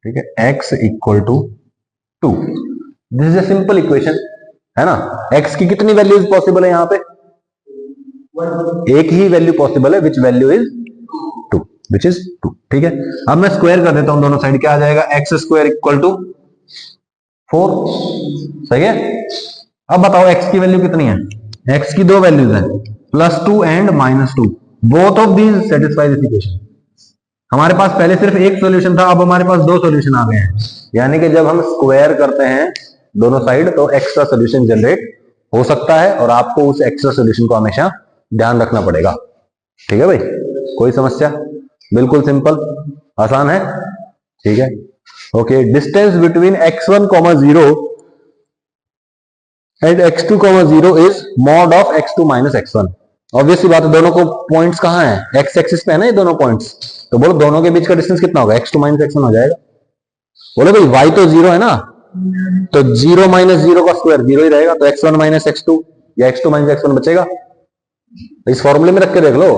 ठीक है, x equal to 2, this is a simple equation, है ना। x की कितनी वैल्यूज पॉसिबल है? यहाँ पे एक ही वैल्यू पॉसिबल है, which value is 2, which is 2। ठीक है, अब मैं स्क्वायर कर देता हूं दोनों साइड, क्या आ जाएगा? x² equal to 4। सही है। अब बताओ x की वैल्यू कितनी है? x की 2 वैल्यूज है, +2 and -2। Both of these satisfy this equation. हमारे पास पहले सिर्फ एक सॉल्यूशन था, अब हमारे पास 2 सॉल्यूशन आ गए हैं। यानी कि जब हम स्क्वायर करते हैं दोनों साइड तो एक्स्ट्रा सॉल्यूशन जनरेट हो सकता है और आपको उस एक्स्ट्रा सोल्यूशन को हमेशा ध्यान रखना पड़ेगा। ठीक है भाई, कोई समस्या? बिल्कुल सिंपल, आसान है। ठीक है, okay. Distance between x1, 0 and x2, 0 is mod of x2 minus x1। Obviously बात है, दोनों को पॉइंट्स कहां है? x एक्सिस पे है ना ये दोनों पॉइंट्स, तो बोलो दोनों के बीच का डिस्टेंस कितना होगा? x2 माइनस x1 हो जाएगा। बोलो भाई y तो 0 है ना, तो 0 माइनस 0 का स्क्वायर 0 ही रहेगा, तो x1 माइनस x2 या x2 माइनस x1 बचेगा। इस फॉर्मूले में रख के देख लो,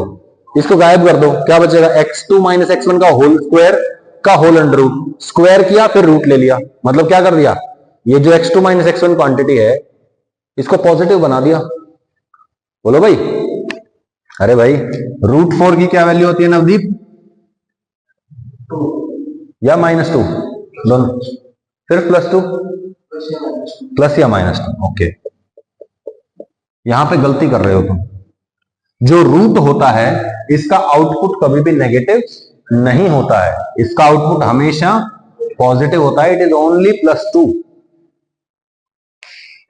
इसको गायब कर दो, क्या बचेगा? x2 माइनस x1 का होल स्क्वायर का होल अंडर रूट, स्क्वायर किया फिर रूट ले लिया, मतलब क्या कर दिया? ये जो x2 माइनस x1 क्वांटिटी है इसको पॉजिटिव बना दिया। बोलो भाई, अरे भाई √4 की क्या वैल्यू होती है नवदीप? या -2 दोनों, फिर +2 प्लस या -2। ओके, यहां पे गलती कर रहे हो तुम। जो रूट होता है इसका आउटपुट कभी भी नेगेटिव नहीं होता है, इसका आउटपुट हमेशा पॉजिटिव होता है। It is only +2।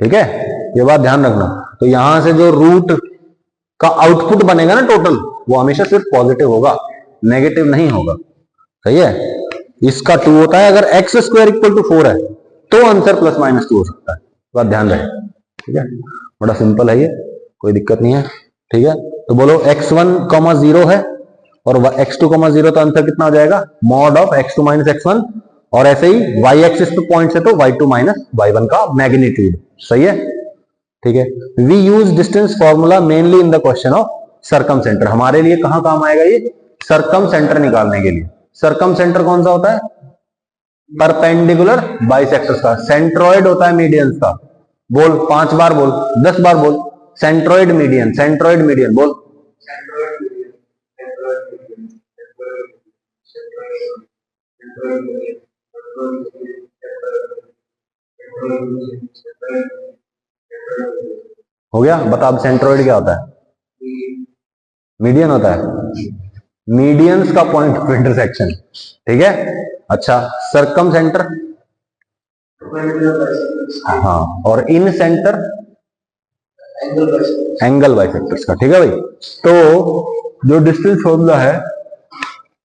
ठीक है, ये बात ध्यान रखना। तो यहां से जो रूट का आउटपुट बनेगा ना टोटल, वो हमेशा सिर्फ पॉजिटिव होगा, नेगेटिव नहीं होगा। सही है, इसका 2 होता है। अगर x² = 4 है तो आंसर +-2 हो सकता है, बात ध्यान रहे। ठीक है, बड़ा सिंपल है ये, कोई दिक्कत नहीं है। ठीक है, तो बोलो x1, 0 है और x2, 0, तो आंसर कितना हो जाएगा? Mod of x2 minus x1। और ऐसे ही y एक्सिस पे पॉइंट है तो y2 माइनस y1 का मैग्नीट्यूड। सही है, ठीक है। We use distance formula mainly in the question of circumcentre. हमारे लिए कहां काम आएगा ये? सरकम सेंटर निकालने के लिए। सरकम सेंटर कौन सा होता है? परपेंडिकुलर बाइसेक्टर्स का। सेंट्रोइड होता है मीडियंस का। बोल 5 बार बोल, 10 बार बोल। सेंट्रोइड मीडियन, सेंट्रोइड मीडियन बोल। हो गया? बता अब सेंट्रोइड क्या होता है? मीडियन होता है, मीडियंस का पॉइंट ऑफ इंटरसेक्शन। ठीक है, अच्छा। सरकम सेंटर, हाँ, और इन सेंटर एंगल बाइसेक्टर्स का। ठीक है भाई, तो जो डिस्टेंस फॉर्मूला है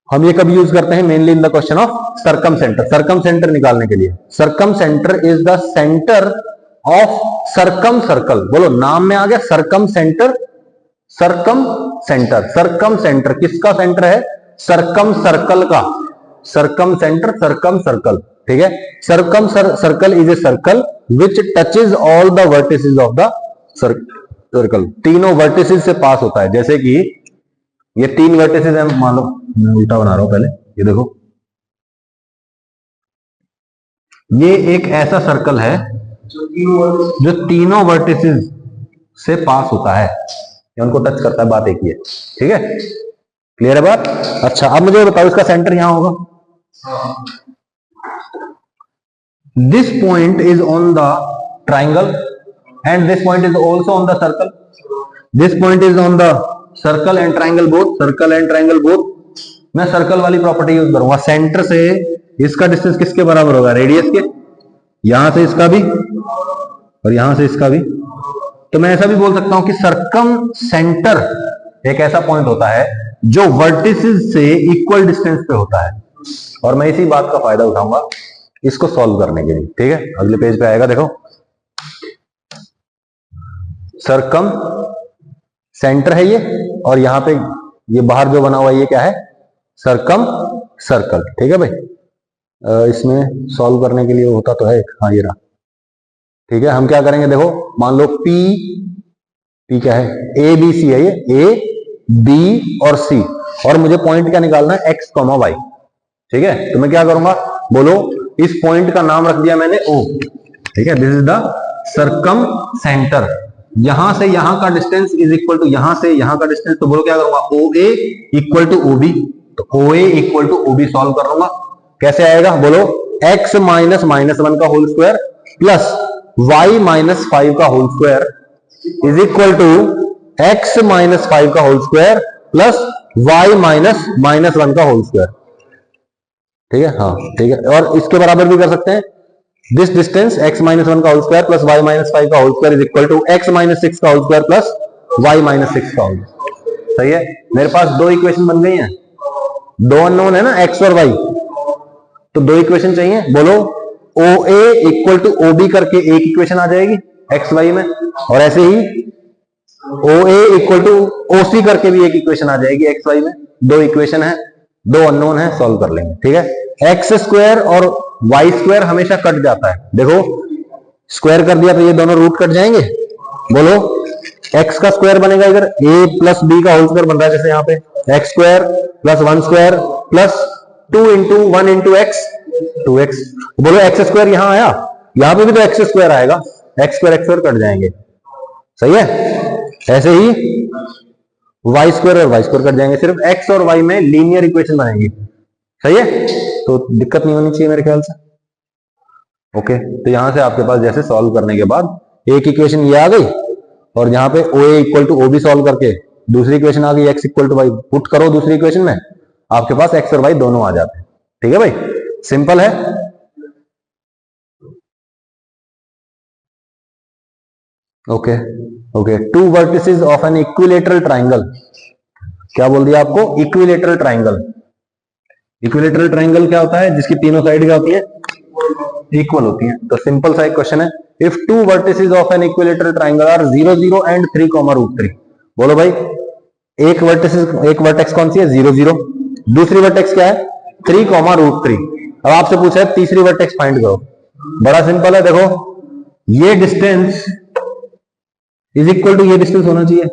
हम ये कब यूज करते हैं? Mainly in the question of circumcentre. Circumcentre निकालने के लिए। Circumcentre is the centre of circumcircle. बोलो, नाम में आ गया circumcentre. Circumcentre, circumcentre किसका सेंटर है? सरकम सर्कल का। Circumcentre, circumcircle. ठीक है, circumcircle is a circle which touches all the vertices of the circle. तीनों वर्टिसेस से पास होता है। जैसे कि ये 3 वर्टिसेस है, मान लो, मैं उल्टा बना रहा हूं पहले, ये देखो, ये एक ऐसा सर्कल है जो तीनों वर्टिसेस से पास होता है, या उनको टच करता है, बात एक ही है। ठीक है, क्लियर है बात? अच्छा, अब मुझे बताओ इसका सेंटर यहां होगा। This point is on the triangle and this point is also on the circle. This point is on the circle and triangle both, circle and triangle both. मैं सर्कल वाली प्रॉपर्टी यूज करूंगा। Centre से इसका distance किसके बराबर होगा? Radius के। यहां से इसका भी और यहां से इसका भी। तो मैं ऐसा भी बोल सकता हूं कि सरकम सेंटर एक ऐसा पॉइंट होता है जो वर्टिसेस से इक्वल डिस्टेंस पे होता है। और मैं इसी बात का फायदा उठाऊंगा इसको सॉल्व करने के लिए। ठीक है, अगले पेज पे आएगा, देखो। सरकम सेंटर है ये, और यहां पे ये बाहर जो बना हुआ है ये क्या है? Circumcircle. ठीक है भाई, इसमें सॉल्व करने के लिए होता तो है एक, हाँ ये रहा। ठीक है, हम क्या करेंगे, देखो, मान लो पी क्या है? ए बी सी है, ये ए बी और सी, और मुझे पॉइंट क्या निकालना है? X, y. ठीक है, तो मैं क्या करूंगा? बोलो, इस पॉइंट का नाम रख दिया मैंने ओ। ठीक है, दिस इज द सरकम सेंटर। यहां से यहां का डिस्टेंस इज इक्वल टू यहां से यहां का डिस्टेंस। तो बोलो क्या करूंगा? O A equal to O B. तो O A equal to O B solve कर लूंगा। कैसे आएगा? बोलो, x माइनस -1 का whole square plus y minus 5 का whole square is equal to x minus 5 का whole square plus y minus -1 का होल स्क्वायर। ठीक है, हाँ ठीक है। और इसके बराबर भी कर सकते हैं, दिस डिस्टेंस x माइनस 1 का whole square plus y minus 5 का whole square is equal to x minus 6 का whole square plus y minus 6 का होल। सही है, मेरे पास दो इक्वेशन बन गई हैं, दो अननोन है ना x और y, तो दो इक्वेशन चाहिए। बोलो OA इक्वल टू OB करके एक इक्वेशन आ जाएगी एक्स वाई में, और ऐसे ही OA इक्वल टू OC करके भी एक इक्वेशन आ जाएगी एक्स वाई में। दो इक्वेशन है, दो अननोन है, सॉल्व कर लेंगे। ठीक है, एक्स स्क्वायर और वाई स्क्वायर हमेशा कट जाता है। देखो स्क्वायर कर दिया तो ये दोनों रूट कट जाएंगे। बोलो एक्स का स्क्वायर बनेगा इधर a प्लस बी का होल स्क्वायर बन रहा है, जैसे यहाँ पे x square plus 1 square plus 2 into 1 into x 2x। बोलो एक्स स्क्वायर यहां आया, यहां पे भी तो एक्स स्क्वायर आएगा, एक्स स्क्वायर कट जाएंगे। सही है, ऐसे ही वाई स्क्वायर और वाई स्क्वायर कट जाएंगे, सिर्फ एक्स और वाई में लीनियर इक्वेशन बनेगी। सही है, तो दिक्कत नहीं होनी चाहिए मेरे ख्याल से। ओके, तो यहां से आपके पास जैसे सॉल्व करने के बाद एक इक्वेशन ये आ गई, और यहां पे OA equal to OB solve करके दूसरी इक्वेशन आ गई x equal to y, put करो दूसरी इक्वेशन में, आपके पास x और y दोनों आ जाते हैं। ठीक है भाई, सिंपल है। Okay okay, to vertices of an equilateral triangle. क्या बोल दिया आपको? Equilateral triangle. इक्विलेटरल ट्राइंगल क्या होता है? जिसकी तीनों साइड क्या होती है? इक्वल होती है। तो सिंपल सा एक क्वेश्चन है, if two vertices of an equilateral triangle are 0 0 and 3 √3। बोलो भाई, एक वर्टेक्स कौन सी है? 0 0, दूसरी वर्टेक्स क्या है? 3 √3। अब आपसे पूछा है तीसरी वर्टेक्स फाइंड करो। बड़ा सिंपल है, देखो ये डिस्टेंस इज इक्वल टू ये डिस्टेंस होना चाहिए,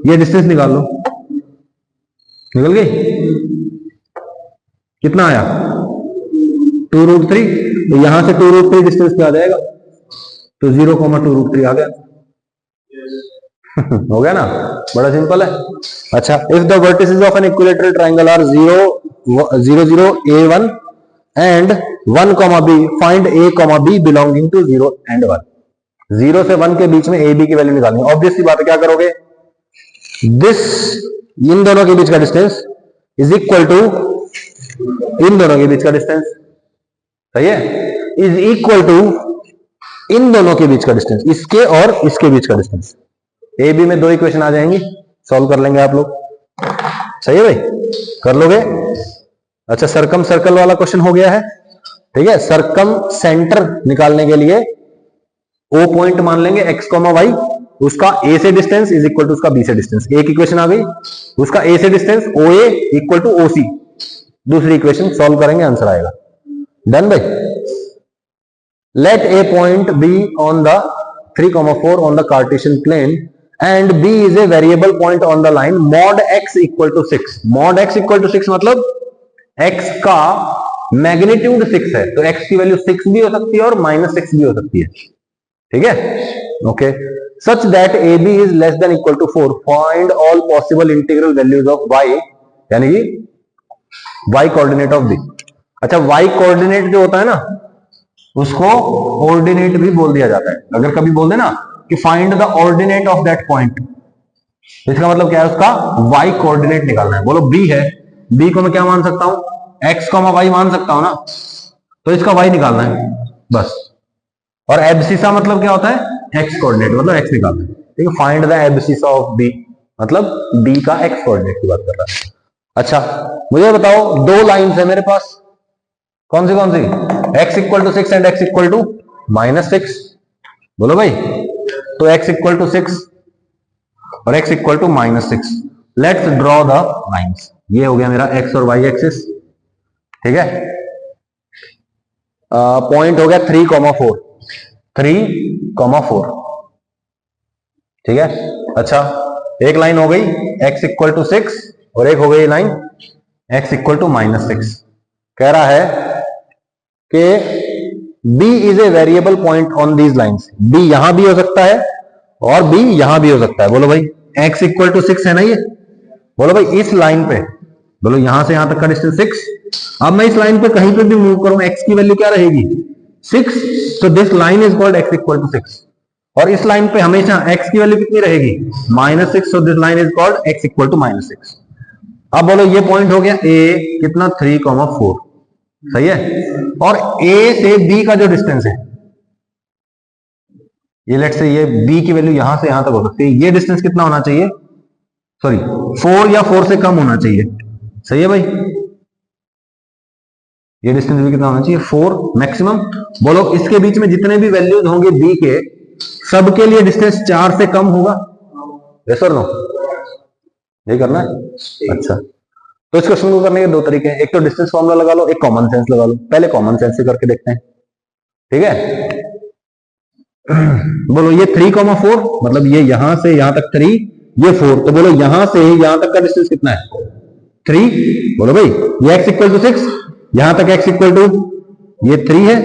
ये डिस्टेंस निकाल लो। निकल गई? कितना आया? 2 √3। तो यहां से 2 √3 डिस्टेंस पे आ जाएगा, तो 0, 2 √3 आ गया। हो गया ना, बड़ा सिंपल है। अच्छा, if the vertices of an equilateral triangle are 0 0 a1 and 1 b, find a b belonging to 0 and 1। 0 से 1 के बीच में a b की वैल्यू निकालनी है। ऑब्वियस सी बात है, क्या करोगे? दिस, इन दोनों के बीच का डिस्टेंस इज इक्वल टू इन दोनों के बीच का डिस्टेंस। सही है, इज इक्वल टू इन दोनों के बीच का डिस्टेंस, इसके और इसके बीच का डिस्टेंस। ए बी में दो इक्वेशन आ जाएंगी, सॉल्व कर लेंगे आप लोग। सही है भाई, कर लोगे? अच्छा, सर्कम सर्कल वाला क्वेश्चन हो गया है। ठीक है, सर्कम सेंटर निकालने के लिए ओ पॉइंट मान लेंगे x, y, उसका a से डिस्टेंस इज इक्वल टू उसका b से डिस्टेंस। एक इक्वेशन आ गई, उसका a से distance OA equal to OC। दूसरी इक्वेशन सॉल्व करेंगे, आंसर आएगा। डन भाई। Let a point b on the 3, 4 on the Cartesian plane and b is a variable point on the line mod x equal to 6। Mod x equal to 6 मतलब x का magnitude 6 है, तो x की value 6 भी हो सकती है और -6 भी हो सकती है। ठीक है, okay. Such that A B is less than equal to 4, find all possible integral values of y, यानी कि y कोऑर्डिनेट ऑफ b। अच्छा, y कोऑर्डिनेट जो होता है ना, उसको ऑर्डिनेट भी बोल दिया जाता है। अगर कभी बोल देना कि find the ordinate of that point, इसका मतलब क्या है? उसका y कोऑर्डिनेट निकालना है। बोलो b है, b को मैं क्या मान सकता हूं? x, y मान सकता हूं ना, तो इसका y निकालना है बस। और एब्सिसा मतलब क्या होता है? x कोऑर्डिनेट, मतलब x निकालना है। ठीक है, find the abscissa of b, मतलब b का x कोऑर्डिनेट की बात कर रहा है। अच्छा, मुझे बताओ, दो लाइंस है मेरे पास, कौन सी कौन सी? x equal to 6 and x equal to -6। बोलो भाई, तो x इक्वल टू 6 और x equal to -6। Let's draw the lines. ये हो गया मेरा x और y एक्सिस। ठीक है, पॉइंट हो गया 3, 4, 3, 4। ठीक है, अच्छा, एक लाइन हो गई x इक्वल टू 6 और एक हो गई लाइन x इक्वल टू -6। कह रहा है कि b is a variable point on these lines. b यहां भी हो सकता है और b यहां भी हो सकता है। बोलो भाई, x इक्वल टू 6 है ना ये। बोलो भाई, इस लाइन पे, बोलो यहां से यहां तक का डिस्टेंस 6। अब मैं इस लाइन पे कहीं पे भी मूव करूं, x की वैल्यू क्या रहेगी? 6। तो this line is called x equal to 6। और इस लाइन पे हमेशा x की वैल्यू कितनी रहेगी? -6। So this line is called x equal to -6। अब बोलो, ये पॉइंट हो गया a, कितना? 3, 4। सही है, और a से b का जो डिस्टेंस है ये लेट से ये b की वैल्यू यहां से यहां तक हो सकती है, ये डिस्टेंस कितना होना चाहिए, सॉरी 4 या 4 से कम होना चाहिए, सही है भाई, ये डिस्टेंस भी कितना होना चाहिए 4 मैक्सिमम। बोलो इसके बीच में जितने भी वैल्यूज होंगे b के, सबके लिए डिस्टेंस 4 से कम होगा, यस और नो, यही करना है। अच्छा, तो इस क्वेश्चन को करने के दो तरीके हैं, एक तो डिस्टेंस फॉर्मूला लगा लो, एक कॉमन सेंस लगा लो। पहले कॉमन सेंस से करके देखते हैं, ठीक है। बोलो ये 3,4 मतलब ये यहां से यहां तक 3, ये 4, तो बोलो यहां से यहां तक का डिस्टेंस कितना है 3। बोलो भाई ये x इक्वल टू 6, यहां तक x इक्वल टू ये 3 है,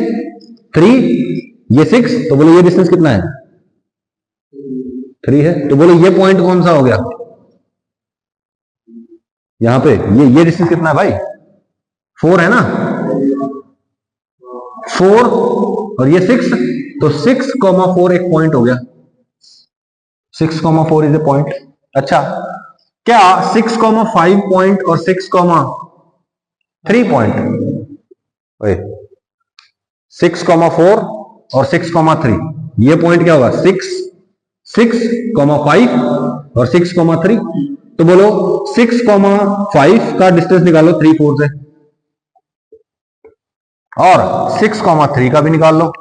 3 ये 6, तो बोलो ये डिस्टेंस कितना है 3 है। तो बोलो ये पॉइंट कौन सा हो गया यहां पे, ये डिस्टेंस कितना है भाई 4 है ना, 4 और ये 6, तो 6,4 एक पॉइंट हो गया, 6,4 इज ए पॉइंट। अच्छा, क्या 6,5 पॉइंट और 6,3 पॉइंट, 6,4 और 6,3 ये पॉइंट क्या होगा 6,5 और 6,3, तो बोलो 6,5 का डिस्टेंस निकालो 3, 4 से, और 6,3 का भी निकाल लो।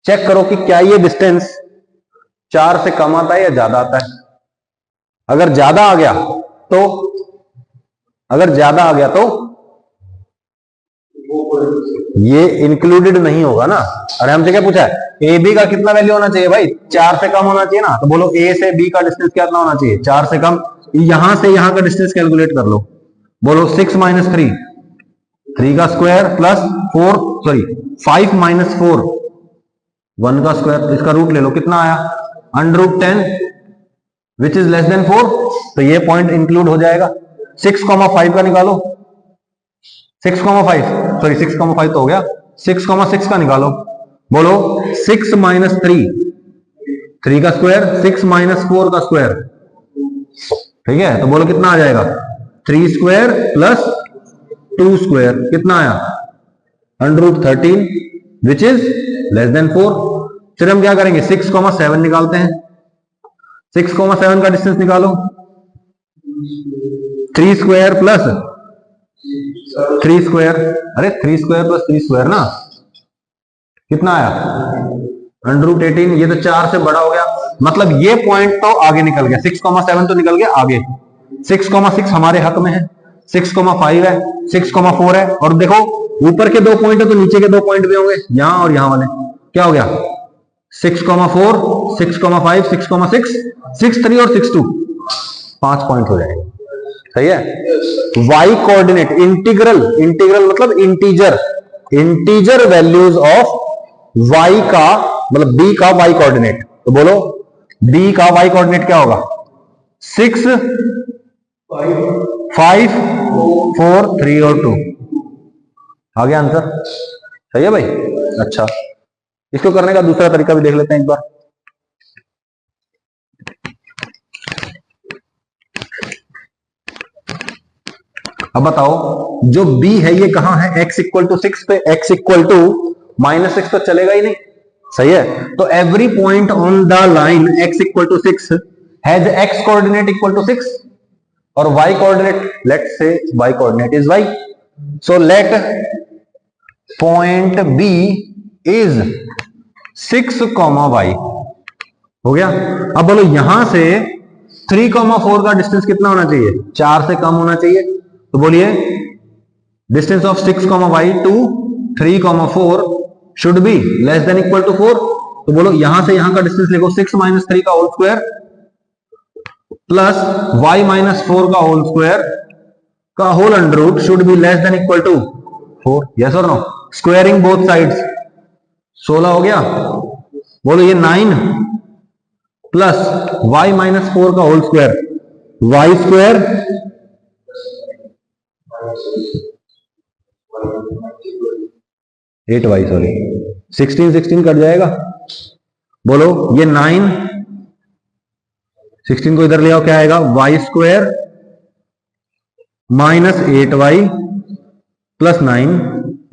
चेक करो कि क्या ये डिस्टेंस 4 से कम आता है या ज्यादा आता है। अगर ज्यादा आ गया तो ये इंक्लूडेड नहीं होगा ना। अरे हमसे क्या पूछा है, ए बी का कितना वैल्यू होना चाहिए भाई, 4 से कम होना चाहिए ना, तो बोलो ए से बी का डिस्टेंस कितना होना चाहिए 4 से कम। यहां से यहां का डिस्टेंस कैलकुलेट कर लो, बोलो 6 माइनस 3, 3 का स्क्वायर प्लस 4 सॉरी 5 माइनस 4 1 का स्क्वायर, इसका रूट ले लो, कितना आया √10 विच इज लेस देन 4, तो ये पॉइंट इंक्लूड हो जाएगा। 6,5 का निकालो, 6,5 सॉरी 6,5 तो हो गया, 6,6 का निकालो, बोलो 6 माइनस 3, 3 का स्क्वायर 6 माइनस 4 का स्क्वायर, ठीक है, तो बोलो कितना आ जाएगा 3 स्क्वायर प्लस 2 स्क्वायर, कितना आया √13 विच इज लेस देन 4। फिर हम क्या करेंगे 6,7 निकालते हैं, 6,7 का डिस्टेंस निकालो, 3 स्क्वायर प्लस 3 स्क्वायर, अरे 3 स्क्वायर प्लस 3 स्क्वायर ना, कितना आया √18, ये तो 4 से बड़ा हो गया, मतलब ये पॉइंट तो आगे निकल गया, 6,7 तो निकल गया आगे, 6,6 हमारे हक में है, 6,5 है, 6,4 है, और देखो ऊपर के 2 पॉइंट है तो नीचे के 2 पॉइंट भी होंगे, यहां और यहां वाले, क्या हो गया 6,4 6,5 6,6 6,3 और 6,2 5 पॉइंट हो जाएंगे, सही है। y कोऑर्डिनेट इंटीग्रल मतलब इंटीजर वैल्यूज ऑफ y का मतलब b का y कोऑर्डिनेट, तो बोलो b का y कोऑर्डिनेट क्या होगा 6 5 4 3 और 2, आ गया आंसर, सही है भाई। अच्छा, इसको करने का दूसरा तरीका भी देख लेते हैं एक बार। अब बताओ जो b है ये कहां है, x इक्वल टू 6 पे, x इक्वल टू -6 तो चलेगा ही नहीं, सही है। तो every point on the line x equal to 6 has x coordinate equal to 6 और y coordinate, let's say y coordinate is y, so let point b is 6, y हो गया। अब बोलो यहां से 3,4 का डिस्टेंस कितना होना चाहिए 4 से कम होना चाहिए, तो बोलिए distance of 6, y to 3,4 should be less than equal to 4, तो बोलो यहां से यहां का डिस्टेंस लिखो 6 माइनस 3 का whole square plus y minus 4 का होल स्क्वायर का whole under root should be less than equal to 4, yes और नो, स्क्वायरिंग बोथ साइड्स 16 हो गया। बोलो ये 9 प्लस y माइनस 4 का whole square, y square 8y sorry 16 cut जाएगा, बोलो ये 9 16 को इधर ले आओ, क्या आएगा y square minus 8y plus 9,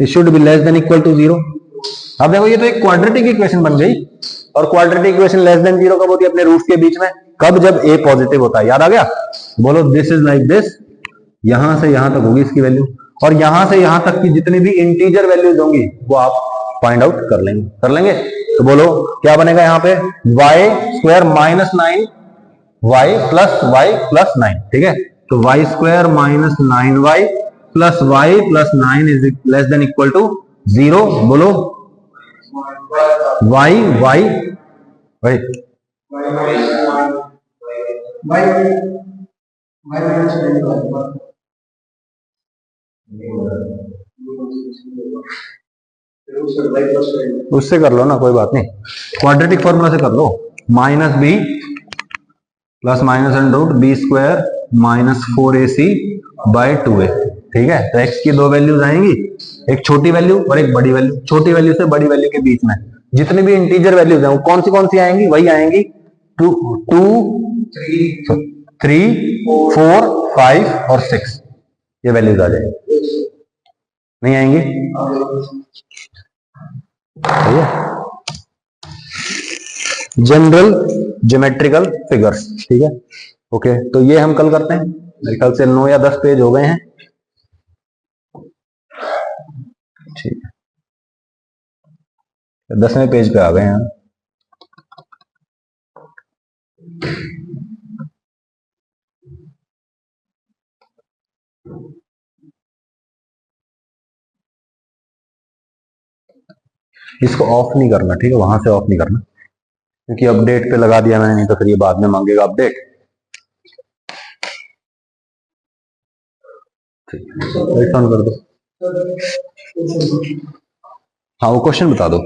it should be less than equal to 0, अब देखो ये तो एक क्वाड्रेटिक इक्वेशन बन गई, और quadratic equation less than zero कब होती है? अपने रूट्स के बीच में। कब? जब a पॉजिटिव होता है। याद आ गया? बोलो दिस इज लाइक दिस, यहां से यहां तक होगी इसकी वैल्यू, और यहां से यहां तक की जितनी भी इंटीजर वैल्यूज होंगी वो आप फाइंड आउट कर लेंगे। तो बोलो क्या बनेगा यहाँ पे? Y square minus 9 Y plus 9, ठीक है। तो Y square minus 9 Y plus 9 is less than equal to 0। बोलो वाई वाई वाई उससे कर लो ना, कोई बात नहीं, क्वाड्रेटिक फॉर्मूला से कर लो। Minus B plus minus under root B square minus 4ac by 2a, ठीक है। तो x की दो वैल्यूज आएंगी, एक छोटी वैल्यू और एक बड़ी वैल्यू। छोटी वैल्यू से बड़ी वैल्यू के बीच में जितनी भी इंटीजर वैल्यूज हैं वो कौन सी आएंगी? वही आएंगी 2 3 4 5 और 6, ये वैल्यूज आ जाएंगी। नहीं आएंगी? सही है। जनरल ज्योमेट्रिकल फिगर्स, ठीक है। ओके, तो ये हम कल करते हैं। मेरे ख्याल से 9 या 10 पेज हो गए हैं, ठीक है। 10वें पेज पे आ गए हैं। इसको ऑफ नहीं करना, ठीक है, वहां से ऑफ नहीं करना, क्योंकि अपडेट पे लगा दिया मैंने, नहीं तो फिर ये बाद में मांगेगा अपडेट। ठीक है, ऑन कर दो। हाँ, वो क्वेश्चन बता दो।